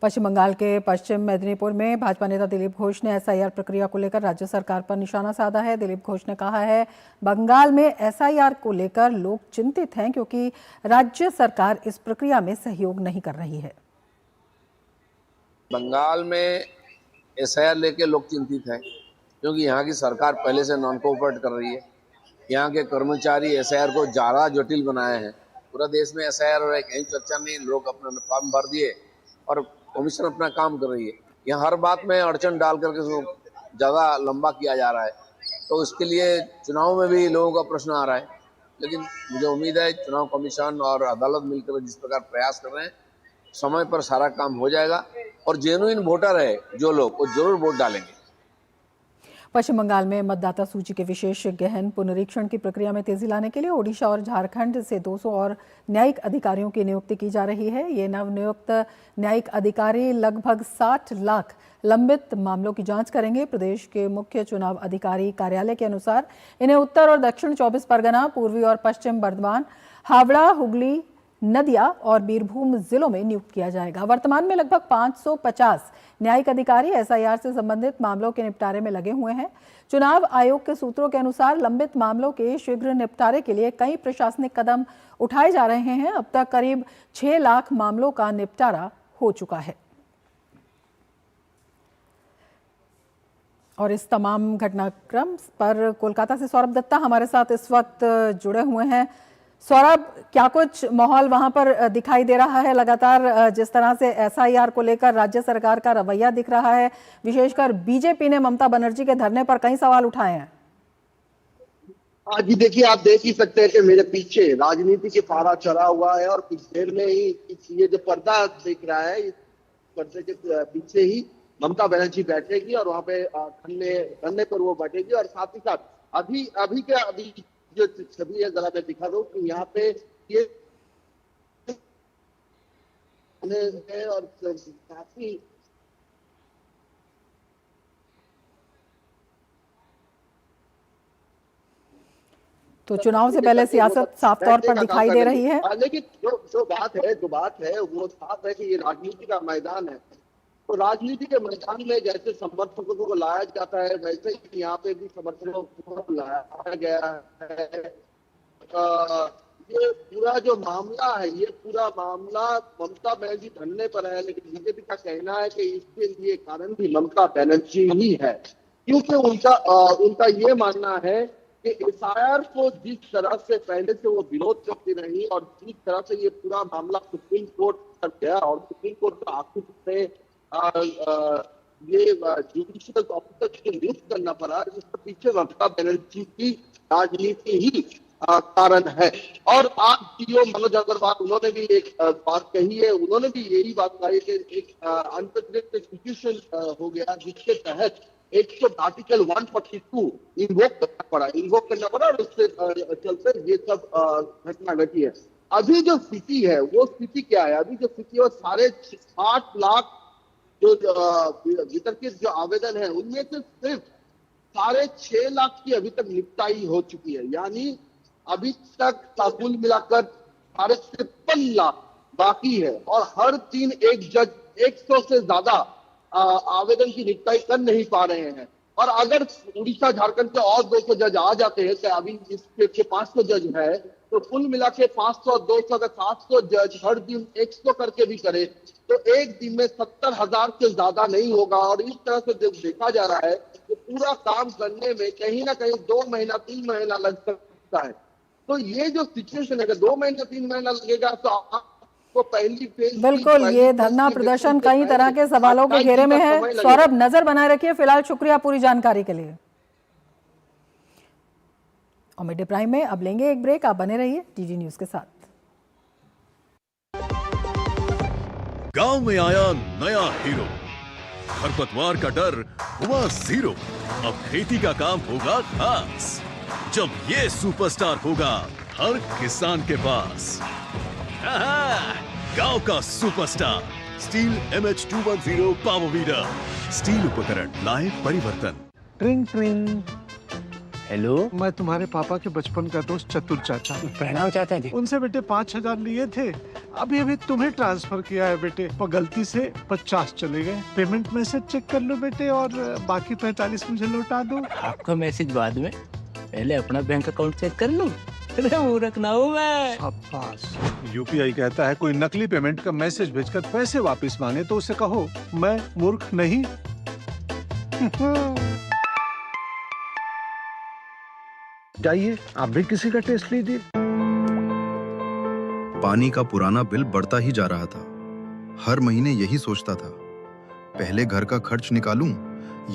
पश्चिम बंगाल के पश्चिम मेदिनीपुर में भाजपा नेता दिलीप घोष ने SIR प्रक्रिया को लेकर राज्य सरकार पर निशाना साधा है। दिलीप घोष ने कहा है, बंगाल में SIR को लेकर लोग चिंतित हैं क्योंकि राज्य सरकार इस प्रक्रिया में सहयोग नहीं कर रही है। बंगाल में SIR लेके लोग चिंतित हैं क्योंकि यहाँ की सरकार पहले से नॉन कोऑपरेट कर रही है। यहाँ के कर्मचारी SIR को ज़्यादा जटिल बनाए हैं। पूरा देश में SIR और कहीं चर्चा नहीं, लोग अपना फॉर्म भर दिए और कमीशन अपना काम कर रही है। यहाँ हर बात में अड़चन डाल करके उसको ज़्यादा लंबा किया जा रहा है, तो उसके लिए चुनाव में भी लोगों का प्रश्न आ रहा है। लेकिन मुझे उम्मीद है चुनाव कमीशन और अदालत मिलकर जिस प्रकार प्रयास कर रहे हैं, समय पर सारा काम हो जाएगा और जेन्युइन वोटर है जो लोग, वो जरूर वोट डालेंगे। पश्चिम बंगाल में मतदाता सूची के विशेष गहन पुनरीक्षण की प्रक्रिया में तेजी लाने के लिए ओडिशा और झारखंड से 200 और न्यायिक अधिकारियों की नियुक्ति की जा रही है। ये नवनियुक्त न्यायिक अधिकारी लगभग 60 लाख लंबित मामलों की जांच करेंगे। प्रदेश के मुख्य चुनाव अधिकारी कार्यालय के अनुसार इन्हें उत्तर और दक्षिण 24 परगना, पूर्वी और पश्चिम बर्धमान, हावड़ा, हुगली, नदिया और बीरभूम जिलों में नियुक्त किया जाएगा। वर्तमान में लगभग 550 न्यायिक अधिकारी SIR से संबंधित मामलों के निपटारे में लगे हुए हैं। चुनाव आयोग के सूत्रों के अनुसार लंबित मामलों के शीघ्र निपटारे के लिए कई प्रशासनिक कदम उठाए जा रहे हैं। अब तक करीब 6 लाख मामलों का निपटारा हो चुका है। और इस तमाम घटनाक्रम पर कोलकाता से सौरभ दत्ता हमारे साथ इस वक्त जुड़े हुए हैं। सौरभ, क्या कुछ माहौल वहां पर दिखाई दे रहा है? लगातार जिस तरह से SIR को लेकर राज्य सरकार का रवैया दिख रहा है, विशेषकर बीजेपी ने ममता बनर्जी के धरने पर कई सवाल उठाए हैं। जी देखिए, आप देख ही सकते हैं कि मेरे पीछे राजनीति के पारा चढ़ा हुआ है और कुछ देर में ही ये जो पर्दा दिख रहा है, इस पर्दे के पीछे ही ममता बनर्जी बैठेगी और वहां पे धरने पर वो बैठेगी। और साथ ही साथ अभी जो छवि है, जरा मैं दिखा दूं कि यहाँ पे ये और काफी तो चुनाव से पहले सियासत साफ तौर पर दिखाई दे रही है। लेकिन जो बात है वो साफ है कि ये राजनीति का मैदान है। तो राजनीति के मैदान में जैसे समर्थकों को लाया जाता है, वैसे ही यहाँ पे भी समर्थकों को लाया गया है। ये पूरा जो मामला है, ये पूरा मामला ममता बनर्जी धरने पर है, लेकिन बीजेपी का कहना है कि इसके लिए कारण भी ममता बनर्जी ही है, क्योंकि उनका ये मानना है कि SIR को जिस तरह से पहले से वो विरोध करती रही और जिस तरह से ये पूरा मामला सुप्रीम कोर्ट तक गया और सुप्रीम कोर्ट का आखिर से ये जुडिशियल ऑफिसर को नियुक्त करना पड़ा, जिसके पीछे ममता बनर्जी की राजनीति ही कारण है। और आज CEO मनोज अग्रवाल, उन्होंने भी एक बात कही है, उन्होंने भी यही बात कही कि एक अनप्रेसिडेंटेड सिचुएशन हो गया जिसके तहत आर्टिकल 142 इन्वोक करना पड़ा और उससे चलते ये सब घटना घटी है। अभी जो स्थिति है वो स्थिति क्या है? अभी जो स्थिति है वो 60 लाख जो वितर्कित जो आवेदन है उनमें से सिर्फ 6.5 लाख की अभी तक निपटाई हो चुकी है, यानी अभी तक कुल मिलाकर 53 लाख बाकी है। और हर दिन एक जज 100 से ज्यादा आवेदन की निपटाई कर नहीं पा रहे हैं। और अगर उड़ीसा झारखंड के और 200 जज आ जाते हैं, तो अभी इसके 500 जज है, तो कुल मिला के 500, 200 अगर 700 जज हर दिन 100 करके भी करे तो एक दिन में 70,000 से ज्यादा नहीं होगा। और इस तरह से जब देखा जा रहा है कि पूरा काम करने में कहीं ना कहीं 2 महीना 3 महीना लग सकता है। तो ये जो सिचुएशन है, अगर 2 महीना 3 महीना लगेगा तो आपको पहली फेज बिल्कुल, ये धरना प्रदर्शन कई तरह के सवालों के घेरे में है। सौरभ, नजर बनाए रखिए। फिलहाल शुक्रिया पूरी जानकारी के लिए। और मिड डे प्राइम में अब लेंगे एक ब्रेक, आप बने रहिए टीजी न्यूज के साथ। गांव में आया नया हीरो, खरपतवार का डर हुआ जीरो। अब खेती का काम होगा खास, जब ये सुपरस्टार होगा हर किसान के पास। गांव का superstar steel MH210 power weeder, steel उपकरण लाए परिवर्तन। ट्रिंग ट्रिंग। हेलो, मैं तुम्हारे पापा के बचपन का दोस्त चतुर चाचा। प्रणाम चाचा जी। उनसे बेटे 5,000 लिए थे, अभी अभी तुम्हें ट्रांसफर किया है बेटे, पर गलती से 50 चले गए। पेमेंट मैसेज चेक कर लो बेटे और बाकी 45 मुझे लौटा दो। आपका मैसेज बाद में, पहले अपना बैंक अकाउंट चेक कर लो। मूर्ख ना हूँ मैं। शाबाश। UPI कहता है कोई नकली पेमेंट का मैसेज भेजकर पैसे वापस मांगे तो उसे कहो मैं मूर्ख नहीं। जाइए आप भी किसी का टेस्ट लीजिए। पानी का पुराना बिल बढ़ता ही जा रहा था। हर महीने यही सोचता था, पहले घर का खर्च निकालूं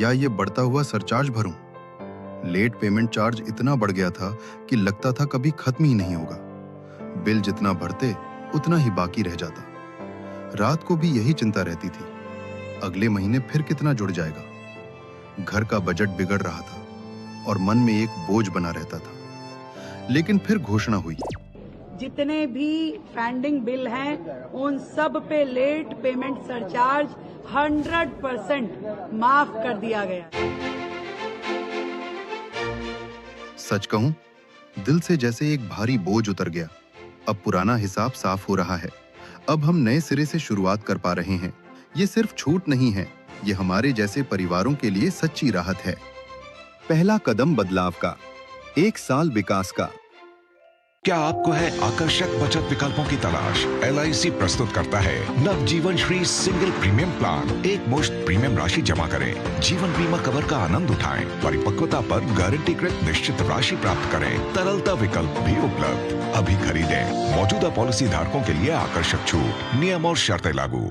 या ये बढ़ता हुआ सरचार्ज भरूं। लेट पेमेंट चार्ज इतना बढ़ गया था कि लगता था कभी खत्म ही नहीं होगा। बिल जितना भरते उतना ही बाकी रह जाता। रात को भी यही चिंता रहती थी, अगले महीने फिर कितना जुड़ जाएगा। घर का बजट बिगड़ रहा था और मन में एक बोझ बना रहता था। लेकिन फिर घोषणा हुई, जितने भी पेंडिंग बिल हैं उन सब पे लेट पेमेंट सरचार्ज 100% माफ कर दिया गया। सच कहूं, दिल से जैसे एक भारी बोझ उतर गया। अब पुराना हिसाब साफ हो रहा है। अब हम नए सिरे से शुरुआत कर पा रहे हैं। ये सिर्फ छूट नहीं है, ये हमारे जैसे परिवारों के लिए सच्ची राहत है। पहला कदम बदलाव का, 1 साल विकास का। क्या आपको है आकर्षक बचत विकल्पों की तलाश? LIC प्रस्तुत करता है नवजीवन श्री सिंगल प्रीमियम प्लान। एक मुश्त प्रीमियम राशि जमा करें, जीवन बीमा कवर का आनंद उठाएं, परिपक्वता पर गारंटीकृत निश्चित राशि प्राप्त करें। तरलता विकल्प भी उपलब्ध। अभी खरीदें। मौजूदा पॉलिसी धारकों के लिए आकर्षक छूट, नियम और शर्तें लागू।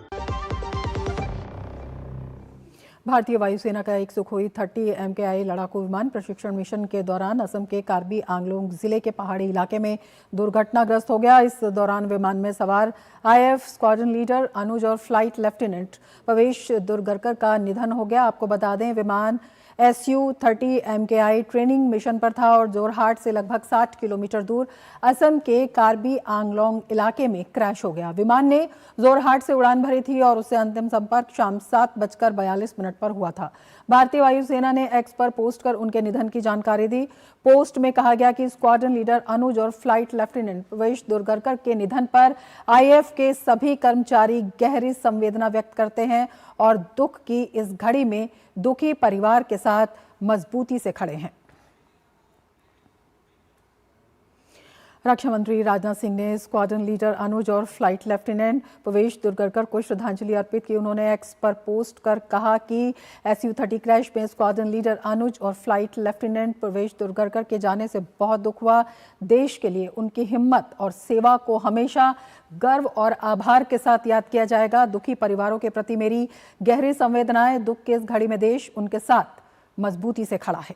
भारतीय वायुसेना का एक सुखोई 30 MKI लड़ाकू विमान प्रशिक्षण मिशन के दौरान असम के कार्बी आंगलोंग जिले के पहाड़ी इलाके में दुर्घटनाग्रस्त हो गया। इस दौरान विमान में सवार IF स्क्वाड्रन लीडर अनुज और फ्लाइट लेफ्टिनेंट प्रवेश दुर्गरकर का निधन हो गया। आपको बता दें, विमान SU-30 MKI ट्रेनिंग मिशन पर था और जोरहाट से लगभग 60 किलोमीटर दूर असम के कार्बी आंगलोंग इलाके में क्रैश हो गया। विमान ने जोरहाट से उड़ान भरी थी और उससे अंतिम संपर्क शाम 7:42 पर हुआ था। भारतीय वायुसेना ने X पर पोस्ट कर उनके निधन की जानकारी दी। पोस्ट में कहा गया कि स्क्वाड्रन लीडर अनुज और फ्लाइट लेफ्टिनेंट प्रवेश दुर्गरकर के निधन पर IF के सभी कर्मचारी गहरी संवेदना व्यक्त करते हैं और दुख की इस घड़ी में दुखी परिवार के साथ मजबूती से खड़े हैं। रक्षा मंत्री राजनाथ सिंह ने स्क्वाड्रन लीडर अनुज और फ्लाइट लेफ्टिनेंट प्रवेश दुर्गरकर को श्रद्धांजलि अर्पित की। उन्होंने X पर पोस्ट कर कहा कि SU-30 क्रैश में स्क्वाड्रन लीडर अनुज और फ्लाइट लेफ्टिनेंट प्रवेश दुर्गरकर के जाने से बहुत दुख हुआ। देश के लिए उनकी हिम्मत और सेवा को हमेशा गर्व और आभार के साथ याद किया जाएगा। दुखी परिवारों के प्रति मेरी गहरी संवेदनाएं। दुख की इस घड़ी में देश उनके साथ मजबूती से खड़ा है।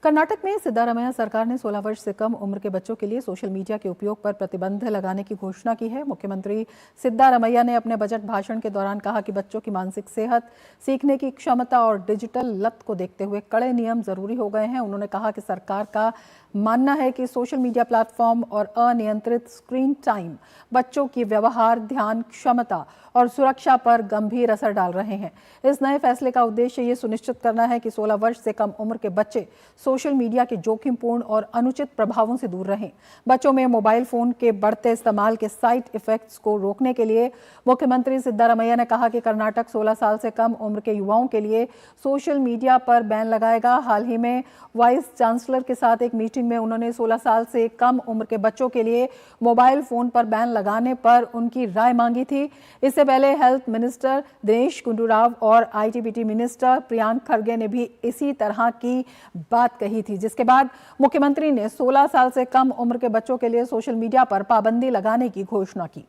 कर्नाटक में सिद्धारमैया सरकार ने 16 वर्ष से कम उम्र के बच्चों के लिए सोशल मीडिया के उपयोग पर प्रतिबंध लगाने की घोषणा की है। मुख्यमंत्री सिद्धारमैया ने अपने बजट भाषण के दौरान कहा कि बच्चों की मानसिक सेहत, सीखने की क्षमता और डिजिटल लत को देखते हुए कड़े नियम जरूरी हो गए हैं। उन्होंने कहा कि सरकार का मानना है कि सोशल मीडिया प्लेटफॉर्म और अनियंत्रित स्क्रीन टाइम बच्चों की व्यवहार, ध्यान क्षमता और सुरक्षा पर गंभीर असर डाल रहे हैं। इस नए फैसले का उद्देश्य ये सुनिश्चित करना है कि 16 वर्ष से कम उम्र के बच्चे सोशल मीडिया के जोखिमपूर्ण और अनुचित प्रभावों से दूर रहें। बच्चों में मोबाइल फोन के बढ़ते इस्तेमाल के साइड इफेक्ट्स को रोकने के लिए मुख्यमंत्री सिद्धारमैया ने कहा कि कर्नाटक 16 साल से कम उम्र के युवाओं के लिए सोशल मीडिया पर बैन लगाएगा। हाल ही में वाइस चांसलर के साथ एक मीटिंग में उन्होंने 16 साल से कम उम्र के बच्चों के लिए मोबाइल फोन पर बैन लगाने पर उनकी राय मांगी थी। इससे पहले हेल्थ मिनिस्टर दिनेश गुंडूराव और आईटीबीटी मिनिस्टर प्रियांक खरगे ने भी इसी तरह की बात कही थी, जिसके बाद मुख्यमंत्री ने 16 साल से कम उम्र के बच्चों के लिए सोशल मीडिया पर पाबंदी लगाने की घोषणा की।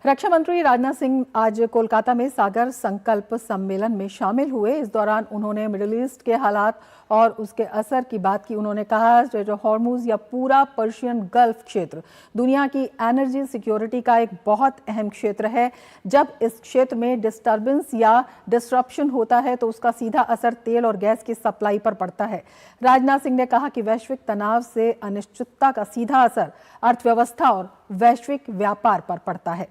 रक्षा मंत्री राजनाथ सिंह आज कोलकाता में सागर संकल्प सम्मेलन में शामिल हुए। इस दौरान उन्होंने मिडिल ईस्ट के हालात और उसके असर की बात की। उन्होंने कहा स्ट्रेट ऑफ हॉर्मुज या पूरा पर्शियन गल्फ क्षेत्र दुनिया की एनर्जी सिक्योरिटी का एक बहुत अहम क्षेत्र है। जब इस क्षेत्र में डिस्टर्बेंस या डिस्ट्रप्शन होता है तो उसका सीधा असर तेल और गैस की सप्लाई पर पड़ता है। राजनाथ सिंह ने कहा कि वैश्विक तनाव से अनिश्चितता का सीधा असर अर्थव्यवस्था और वैश्विक व्यापार पर पड़ता है।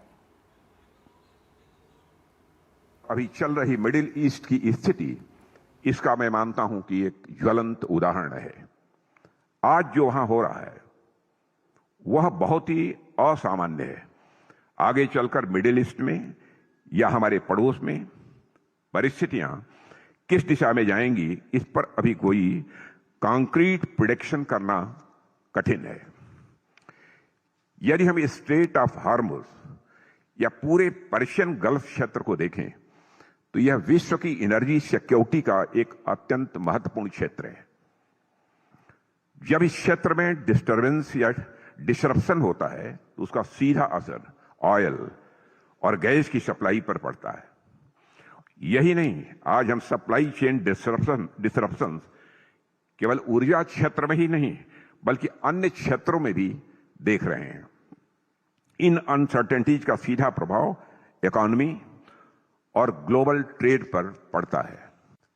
अभी चल रही मिडिल ईस्ट की स्थिति, इसका मैं मानता हूं कि एक ज्वलंत उदाहरण है। आज जो वहां हो रहा है वह बहुत ही असामान्य है। आगे चलकर मिडिल ईस्ट में या हमारे पड़ोस में परिस्थितियां किस दिशा में जाएंगी, इस पर अभी कोई कॉन्क्रीट प्रेडिक्शन करना कठिन है। यदि हम स्ट्रेट ऑफ हॉर्मुज या पूरे पर्शियन गल्फ क्षेत्र को देखें तो यह विश्व की एनर्जी सिक्योरिटी का एक अत्यंत महत्वपूर्ण क्षेत्र है। जब इस क्षेत्र में डिस्टर्बेंस या डिसरप्शन होता है तो उसका सीधा असर ऑयल और गैस की सप्लाई पर पड़ता है। यही नहीं, आज हम सप्लाई चेन डिसरप्शन केवल ऊर्जा क्षेत्र में ही नहीं बल्कि अन्य क्षेत्रों में भी देख रहे हैं। इन अनसर्टेनिटीज का सीधा प्रभाव इकोनॉमी और ग्लोबल ट्रेड पर पड़ता है।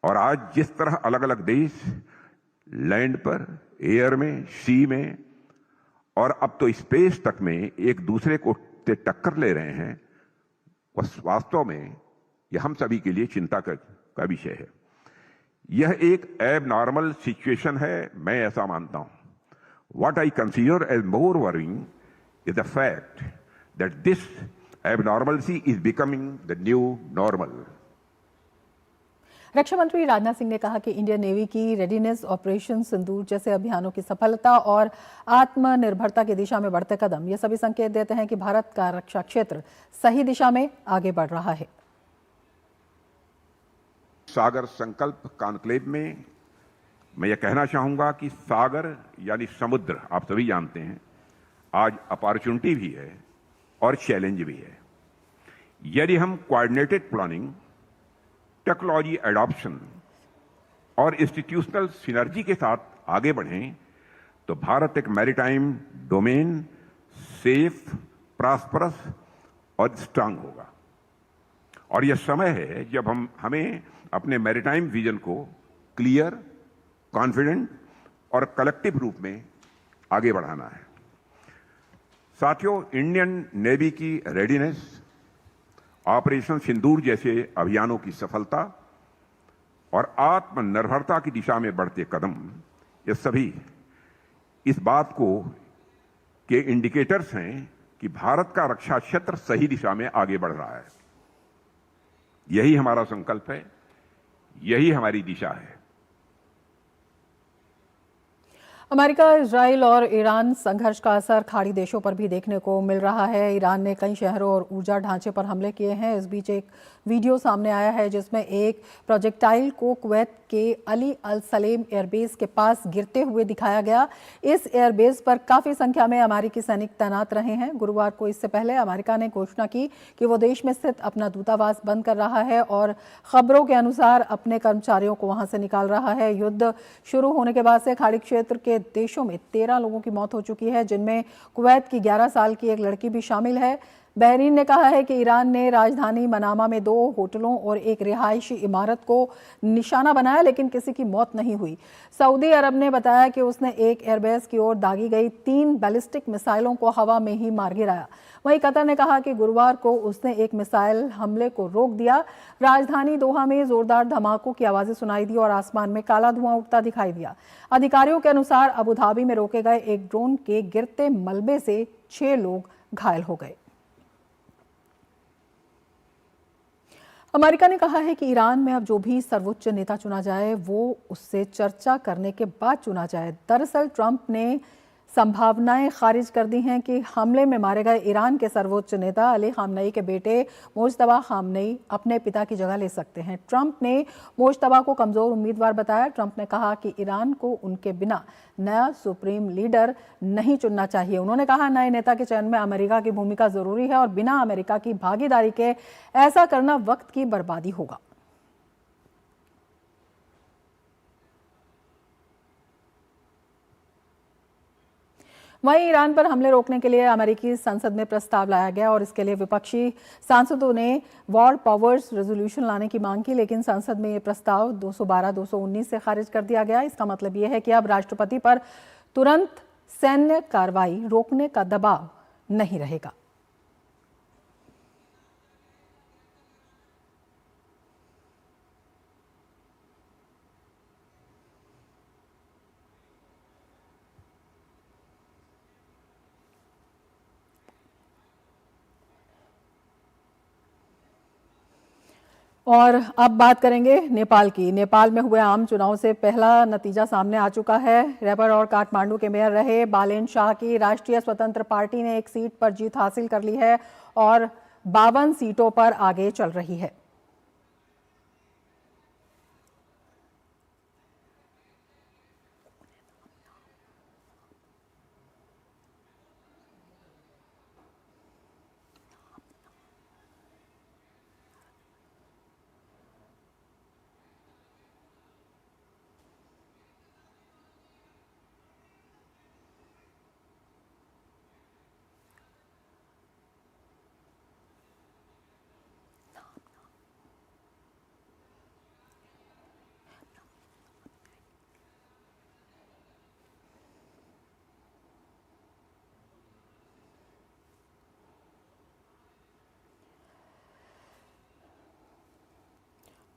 और आज जिस तरह अलग अलग देश लैंड पर, एयर में, सी में और अब तो स्पेस तक में एक दूसरे को टक्कर ले रहे हैं, वह वास्तव में यह हम सभी के लिए चिंता का विषय है। यह एक एबनॉर्मल सिचुएशन है, मैं ऐसा मानता हूं। What I consider as more worrying is the fact that this abnormalcy is becoming the new normal. रक्षा मंत्री राजनाथ सिंह ने कहा कि इंडियन नेवी की रेडीनेस, ऑपरेशन सिंदूर जैसे अभियानों की सफलता और आत्मनिर्भरता की दिशा में बढ़ते कदम ये सभी संकेत देते हैं कि भारत का रक्षा क्षेत्र सही दिशा में आगे बढ़ रहा है। सागर संकल्प कॉन्क्लेव में मैं यह कहना चाहूंगा कि सागर यानी समुद्र, आप सभी जानते हैं, आज अपॉर्चुनिटी भी है और चैलेंज भी है। यदि हम कोऑर्डिनेटेड प्लानिंग, टेक्नोलॉजी एडॉप्शन और इंस्टीट्यूशनल सिनर्जी के साथ आगे बढ़ें तो भारत एक मैरीटाइम डोमेन सेफ, प्रॉस्परस और स्ट्रांग होगा। और यह समय है जब हमें अपने मैरीटाइम विजन को क्लियर, कॉन्फिडेंट और कलेक्टिव रूप में आगे बढ़ाना है। साथियों, इंडियन नेवी की रेडीनेस, ऑपरेशन सिंदूर जैसे अभियानों की सफलता और आत्मनिर्भरता की दिशा में बढ़ते कदम, ये सभी इस बात को के इंडिकेटर्स हैं कि भारत का रक्षा क्षेत्र सही दिशा में आगे बढ़ रहा है। यही हमारा संकल्प है, यही हमारी दिशा है। अमेरिका, इजराइल और ईरान संघर्ष का असर खाड़ी देशों पर भी देखने को मिल रहा है। ईरान ने कई शहरों और ऊर्जा ढांचे पर हमले किए हैं। इस बीच एक वीडियो सामने आया है जिसमें एक प्रोजेक्टाइल को कुवैत के अली अल सलेम एयरबेस के पास गिरते हुए दिखाया गया। इस एयरबेस पर काफी संख्या में अमेरिकी सैनिक तैनात रहे हैं। गुरुवार को इससे पहले अमेरिका ने घोषणा की कि वो देश में स्थित अपना दूतावास बंद कर रहा है और खबरों के अनुसार अपने कर्मचारियों को वहां से निकाल रहा है। युद्ध शुरू होने के बाद से खाड़ी क्षेत्र के देशों में 13 लोगों की मौत हो चुकी है, जिनमें कुवैत की 11 साल की एक लड़की भी शामिल है। बहरीन ने कहा है कि ईरान ने राजधानी मनामा में 2 होटलों और एक रिहायशी इमारत को निशाना बनाया, लेकिन किसी की मौत नहीं हुई। सऊदी अरब ने बताया कि उसने एक एयरबेस की ओर दागी गई 3 बैलिस्टिक मिसाइलों को हवा में ही मार गिराया। वहीं कतर ने कहा कि गुरुवार को उसने एक मिसाइल हमले को रोक दिया। राजधानी दोहा में जोरदार धमाकों की आवाजें सुनाई दी और आसमान में काला धुआं उठता दिखाई दिया। अधिकारियों के अनुसार अबू धाबी में रोके गए एक ड्रोन के गिरते मलबे से 6 लोग घायल हो गए। अमेरिका ने कहा है कि ईरान में अब जो भी सर्वोच्च नेता चुना जाए वो उससे चर्चा करने के बाद चुना जाए। दरअसल ट्रंप ने संभावनाएं खारिज कर दी हैं कि हमले में मारे गए ईरान के सर्वोच्च नेता अली खामनेई के बेटे मुज्तबा खामनेई अपने पिता की जगह ले सकते हैं। ट्रंप ने मुज्तबा को कमजोर उम्मीदवार बताया। ट्रंप ने कहा कि ईरान को उनके बिना नया सुप्रीम लीडर नहीं चुनना चाहिए। उन्होंने कहा नए नेता के चयन में अमेरिका की भूमिका जरूरी है और बिना अमेरिका की भागीदारी के ऐसा करना वक्त की बर्बादी होगा। वहीं ईरान पर हमले रोकने के लिए अमेरिकी संसद में प्रस्ताव लाया गया और इसके लिए विपक्षी सांसदों ने वॉर पावर्स रेजोल्यूशन लाने की मांग की, लेकिन संसद में यह प्रस्ताव 212-219 से खारिज कर दिया गया। इसका मतलब यह है कि अब राष्ट्रपति पर तुरंत सैन्य कार्रवाई रोकने का दबाव नहीं रहेगा। और अब बात करेंगे नेपाल की। नेपाल में हुए आम चुनाव से पहला नतीजा सामने आ चुका है। रैपर और काठमांडू के मेयर रहे बालेन शाह की राष्ट्रीय स्वतंत्र पार्टी ने एक सीट पर जीत हासिल कर ली है और 52 सीटों पर आगे चल रही है।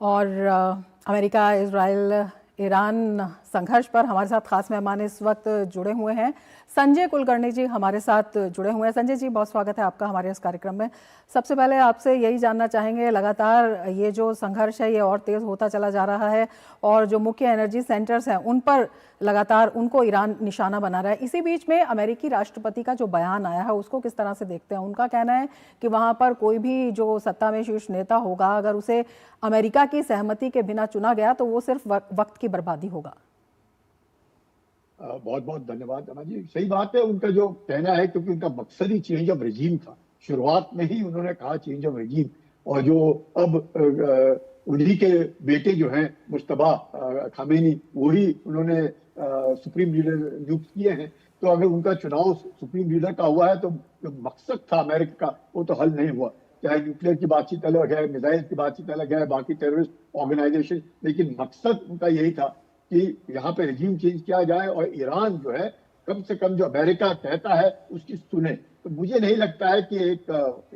और अमेरिका, इजराइल, ईरान संघर्ष पर हमारे साथ खास मेहमान इस वक्त जुड़े हुए हैं। संजय कुलकर्णी जी हमारे साथ जुड़े हुए हैं। संजय जी, बहुत स्वागत है आपका हमारे इस कार्यक्रम में। सबसे पहले आपसे यही जानना चाहेंगे, लगातार ये जो संघर्ष है ये और तेज होता चला जा रहा है और जो मुख्य एनर्जी सेंटर्स हैं उन पर लगातार उनको ईरान निशाना बना रहा है। इसी बीच में अमेरिकी राष्ट्रपति का जो बयान आया है उसको किस तरह से देखते हैं? उनका कहना है कि वहां पर कोई भी जो सत्ता में शीर्ष नेता होगा, अगर उसे अमेरिका की सहमति के बिना चुना गया तो वो सिर्फ वक्त की बर्बादी होगा। बहुत बहुत धन्यवाद अमा जी। सही बात है, उनका जो कहना है, क्योंकि उनका मकसद ही चेंज ऑफ रेजीम था। शुरुआत में ही उन्होंने कहा चेंज ऑफ रेजीम, और जो अब उन्हीं के बेटे जो हैं मुज्तबा खामेनी, वही उन्होंने सुप्रीम लीडर नियुक्त किए हैं। तो अगर उनका चुनाव सुप्रीम लीडर का हुआ है तो जो मकसद था अमेरिका का वो तो हल नहीं हुआ। चाहे न्यूक्लियर की बातचीत अलग है, मिसाइल की बातचीत अलग है, बाकी टेररिस्ट ऑर्गेनाइजेशन, लेकिन मकसद उनका यही था कि यहाँ पे रेजिम चेंज किया जाए और ईरान जो है कम से कम जो अमेरिका कहता है उसकी सुने। तो मुझे नहीं लगता है कि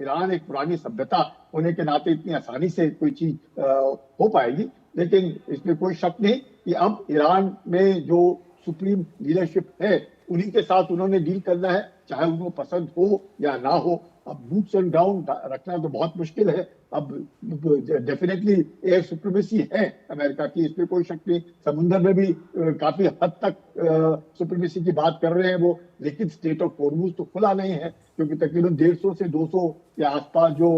ईरान एक पुरानी सभ्यता होने के नाते इतनी आसानी से कोई चीज हो पाएगी। लेकिन इसमें कोई शक नहीं कि अब ईरान में जो सुप्रीम लीडरशिप है उन्हीं के साथ उन्होंने डील करना है, चाहे उनको पसंद हो या ना हो। अब बूट्स ऑन ग्राउंड रखना तो बहुत मुश्किल है। अब डेफिनेटली एयर सुप्रीमेसी है अमेरिका की, इसमें कोई शक नहीं। समुद्र में भी काफी हद तक सुप्रीमेसी की बात कर रहे हैं वो, लेकिन स्टेट ऑफ हॉर्मुज तो खुला नहीं है, क्योंकि तकरीबन 150 से 200 के आसपास जो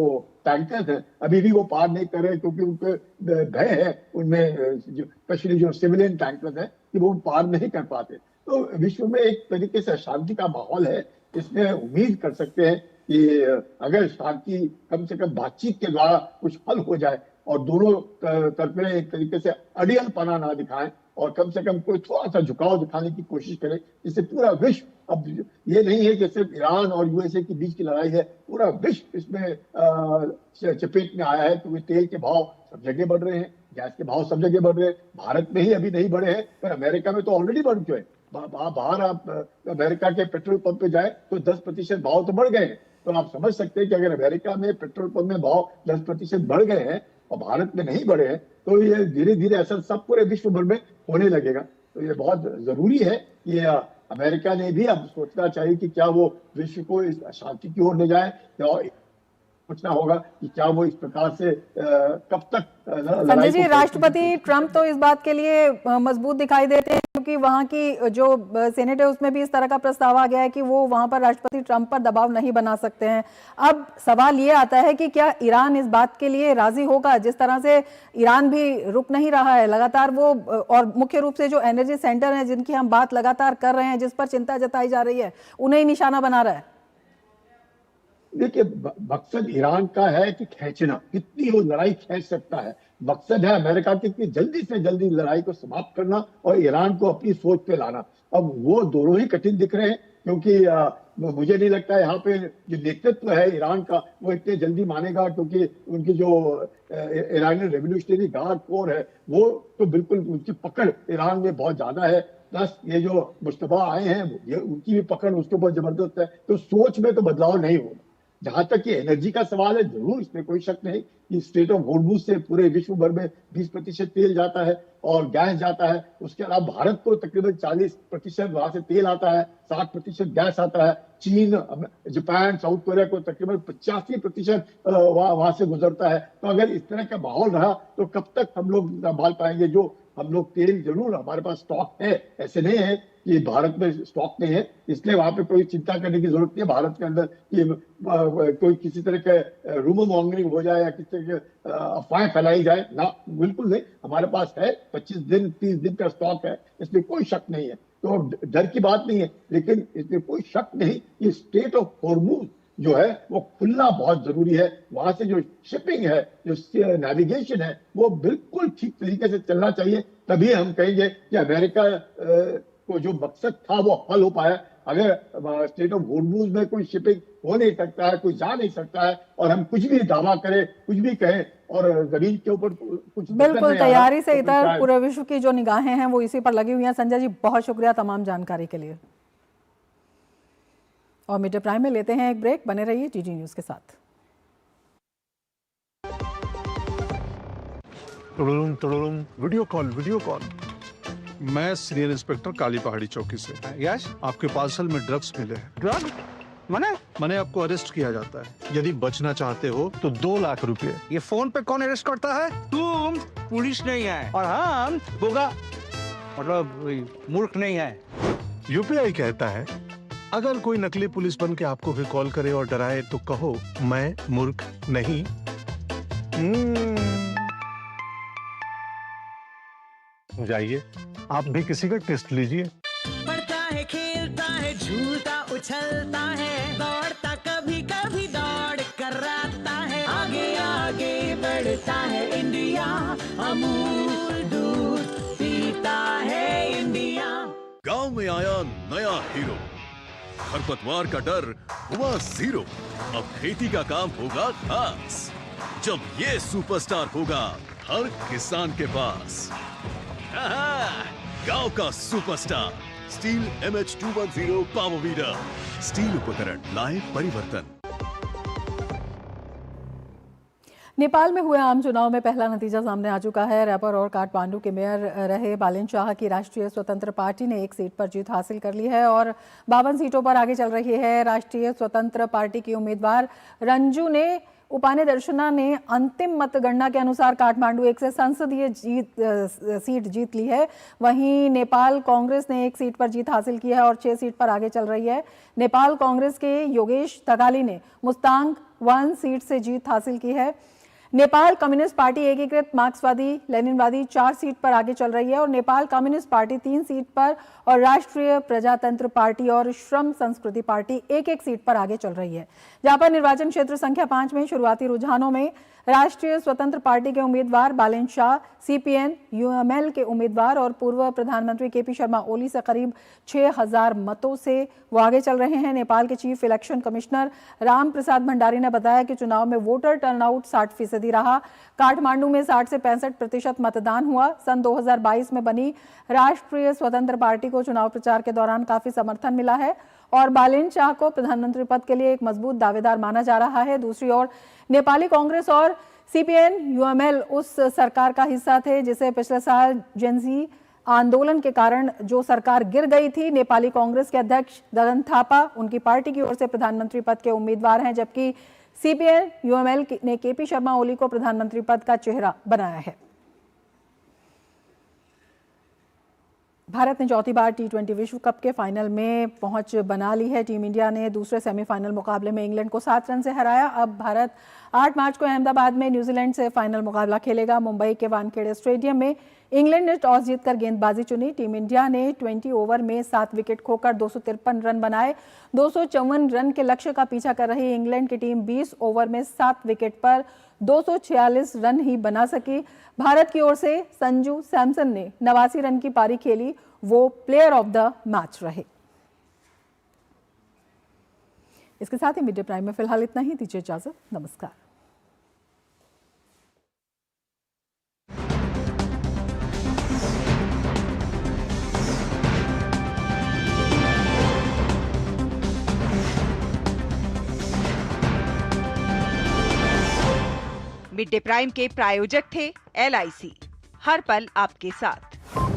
टैंकर्स हैं अभी भी वो पार नहीं कर रहे, क्योंकि उनके भय है उनमें, स्पेशली जो सिविलियन टैंकर्स हैं, कि वो पार नहीं कर पाते। तो विश्व में एक तरीके से अशांति का माहौल है। इसमें उम्मीद कर सकते हैं कि अगर शांति कम से कम बातचीत के द्वारा कुछ हल हो जाए और दोनों तरफ में एक तरीके से अड़ियलपना ना दिखाएं और कम से कम कोई थोड़ा सा झुकाव दिखाने की कोशिश करें, जिससे पूरा विश्व, अब ये नहीं है कि सिर्फ ईरान और यूएसए के बीच की लड़ाई है, पूरा विश्व इसमें चपेट में आया है, क्योंकि तेल के भाव सब जगह बढ़ रहे हैं, गैस के भाव सब जगह बढ़ रहे हैं। भारत में ही अभी नहीं बढ़े हैं, पर अमेरिका में तो ऑलरेडी बढ़ चुके हैं। बाहर आप अमेरिका के पेट्रोल पंप पे जाए तो 10% भाव तो बढ़ गए हैं। तो आप समझ सकते हैं कि अगर अमेरिका में पेट्रोल पंप में भाव 10% बढ़ गए हैं और भारत में नहीं बढ़े हैं, तो ये धीरे धीरे असर सब पूरे विश्व भर में होने लगेगा। तो ये बहुत जरूरी है कि अमेरिका ने भी अब सोचना चाहिए कि क्या वो विश्व को इस अशांति की ओर ले जाए, या सोचना होगा कि क्या वो इस प्रकार से कब तक। संजय जी, राष्ट्रपति ट्रंप तो इस बात के लिए मजबूत दिखाई देते हैं, क्योंकि वहां की जो सेनेट है उसमें भी इस तरह का प्रस्ताव आ गया है कि वो वहां पर राष्ट्रपति ट्रंप पर दबाव नहीं बना सकते हैं। अब सवाल ये आता है कि क्या ईरान इस बात के लिए राजी होगा? जिस तरह से ईरान भी रुक नहीं रहा है लगातार वो, और मुख्य रूप से जो एनर्जी सेंटर है जिनकी हम बात लगातार कर रहे हैं, जिस पर चिंता जताई जा रही है, उन्हें निशाना बना रहा है। देखिए, मकसद ईरान का है कि खींचना, कितनी वो लड़ाई खींच सकता है। मकसद है अमेरिका की कि जल्दी से जल्दी लड़ाई को समाप्त करना और ईरान को अपनी सोच पे लाना। अब वो दोनों ही कठिन दिख रहे हैं, क्योंकि मुझे नहीं लगता यहाँ पे जो नेतृत्व है ईरान का वो इतने जल्दी मानेगा, क्योंकि उनकी जो ईरानी रेवोल्यूशनरी गार्ड कोर है वो तो बिल्कुल, उनकी पकड़ ईरान में बहुत ज्यादा है। प्लस ये जो मुस्तफा आए हैं ये उनकी भी पकड़ उसके ऊपर जबरदस्त है। तो सोच में तो बदलाव नहीं होगा। जहां तक कि एनर्जी का सवाल है, जरूर इसमें कोई शक नहीं कि स्टेट ऑफ हॉर्मुज से पूरे विश्व भर में 20% तेल जाता है और गैस जाता है। उसके अलावा भारत को तकरीबन 40% वहां से तेल आता है, 60% गैस आता है। चीन, जापान, साउथ कोरिया को तकरीबन 85% वहां से गुजरता है। तो अगर इस तरह का माहौल रहा तो कब तक हम लोग संभाल पाएंगे? जो हम लोग तेल जरूर हमारे पास स्टॉक है, ऐसे नहीं है कि भारत में स्टॉक नहीं है, इसलिए वहां पे कोई चिंता करने की जरूरत नहीं है भारत के अंदर कि कोई किसी तरह का रूमर मॉन्गरिंग हो जाए या किसी तरह की अफवाहें फैलाई जाए ना, बिल्कुल नहीं। हमारे पास है 25 दिन 30 दिन का स्टॉक है, इसमें कोई शक नहीं है। तो डर की बात नहीं है, लेकिन इसमें कोई शक नहीं कि स्टेट ऑफ हॉर्मुज जो है वो खुलना बहुत जरूरी है। वहां से जो शिपिंग है, जो नेविगेशन है, वो बिल्कुल ठीक तरीके से चलना चाहिए। तभी हम कहेंगे कि अमेरिका को जो मकसद था वो हल हो पाया। अगर स्टेट ऑफ हॉर्मुज में कोई शिपिंग हो नहीं सकता है, कोई जा नहीं सकता है, और हम कुछ भी दावा करें, कुछ भी कहें और जमीन के ऊपर कुछ बिल्कुल तैयारी से इधर पूरे विश्व की जो निगाहें हैं वो इसी पर लगी हुई हैं। संजय जी, बहुत शुक्रिया तमाम जानकारी के लिए। और मीडिया प्राइम में लेते हैं एक ब्रेक, बने रहिए टीजी न्यूज के साथ। Video call. मैं सीनियर इंस्पेक्टर काली पहाड़ी चौकी से। यस, आपके पार्सल में ड्रग्स मिले हैं। ड्रग? मैंने आपको अरेस्ट किया जाता है। यदि बचना चाहते हो तो 2 लाख रुपए। ये फोन पे कौन अरेस्ट करता है? तुम पुलिस नहीं है और हम बोगा मतलब मूर्ख नहीं है। यूपीआई कहता है अगर कोई नकली पुलिस बन के आपको भी कॉल करे और डराए तो कहो मैं मूर्ख नहीं। जाइए, आप भी किसी का टेस्ट लीजिए। पढ़ता है, खेलता है, झूलता उछलता है, दौड़ता कभी कभी दौड़ कराता है, आगे आगे बढ़ता है इंडिया, अमूल दूध पीता है इंडिया। गांव में आया नया हीरो, खरपतवार का डर हुआ जीरो। अब खेती का काम होगा खास, जब ये सुपरस्टार होगा हर किसान के पास। गांव का superstar steel MH210 power weeder. Steel उपकरण लाए परिवर्तन। नेपाल में हुए आम चुनाव में पहला नतीजा सामने आ चुका है। रैपर और काठमांडू के मेयर रहे बालिन शाह की राष्ट्रीय स्वतंत्र पार्टी ने 1 सीट पर जीत हासिल कर ली है और 52 सीटों पर आगे चल रही है। राष्ट्रीय स्वतंत्र पार्टी की उम्मीदवार रंजू ने उपाने दर्शना ने अंतिम मतगणना के अनुसार काठमांडू 1 से संसदीय सीट जीत ली है। वहीं नेपाल कांग्रेस ने 1 सीट पर जीत हासिल की है और 6 सीट पर आगे चल रही है। नेपाल कांग्रेस के योगेश तगाली ने मुस्तांग 1 सीट से जीत हासिल की है। नेपाल कम्युनिस्ट पार्टी एकीकृत मार्क्सवादी लेनिनवादी 4 सीट पर आगे चल रही है और नेपाल कम्युनिस्ट पार्टी 3 सीट पर और राष्ट्रीय प्रजातंत्र पार्टी और श्रम संस्कृति पार्टी 1-1 सीट पर आगे चल रही है। जहां पर निर्वाचन क्षेत्र संख्या 5 में शुरुआती रुझानों में राष्ट्रीय स्वतंत्र पार्टी के उम्मीदवार बालिन शाह, सीपीएन यूएमएल के उम्मीदवार और पूर्व प्रधानमंत्री केपी शर्मा ओली से करीब 6000 मतों से वो आगे चल रहे हैं। नेपाल के chief election commissioner Ram Prasad Bhandari ने बताया कि चुनाव में वोटर टर्नआउट 60% रहा। काठमांडू में 60 से 65% मतदान हुआ। सन 2022 में बनी राष्ट्रीय स्वतंत्र पार्टी को चुनाव प्रचार के दौरान काफी समर्थन मिला है और बालिन शाह को प्रधानमंत्री पद के लिए एक मजबूत दावेदार माना जा रहा है। दूसरी ओर नेपाली कांग्रेस और सीपीएन यूएमएल उस सरकार का हिस्सा थे जिसे पिछले साल जेनजी आंदोलन के कारण जो सरकार गिर गई थी। नेपाली कांग्रेस के अध्यक्ष ददन थापा उनकी पार्टी की ओर से प्रधानमंत्री पद के उम्मीदवार हैं, जबकि सीपीएन यूएमएल ने केपी शर्मा ओली को प्रधानमंत्री पद का चेहरा बनाया है। भारत ने चौथी बार T20 विश्व कप के फाइनल में पहुंच बना ली है। टीम इंडिया ने दूसरे सेमीफाइनल मुकाबले में इंग्लैंड को 7 रन से हराया। अब भारत 8 मार्च को अहमदाबाद में न्यूजीलैंड से फाइनल मुकाबला खेलेगा। मुंबई के वानखेड़े स्टेडियम में इंग्लैंड ने टॉस जीतकर गेंदबाजी चुनी। टीम इंडिया ने 20 ओवर में 7 विकेट खोकर 253 रन बनाए। 254 रन के लक्ष्य का पीछा कर रही इंग्लैंड की टीम 20 ओवर में 7 विकेट पर 246 रन ही बना सकी। भारत की ओर से संजू सैमसन ने 89 रन की पारी खेली, वो प्लेयर ऑफ द मैच रहे। इसके साथ ही मिड डे प्राइम में फिलहाल इतना ही। दीजिए इजाजत, नमस्कार। मिड डे प्राइम के प्रायोजक थे LIC, हर पल आपके साथ।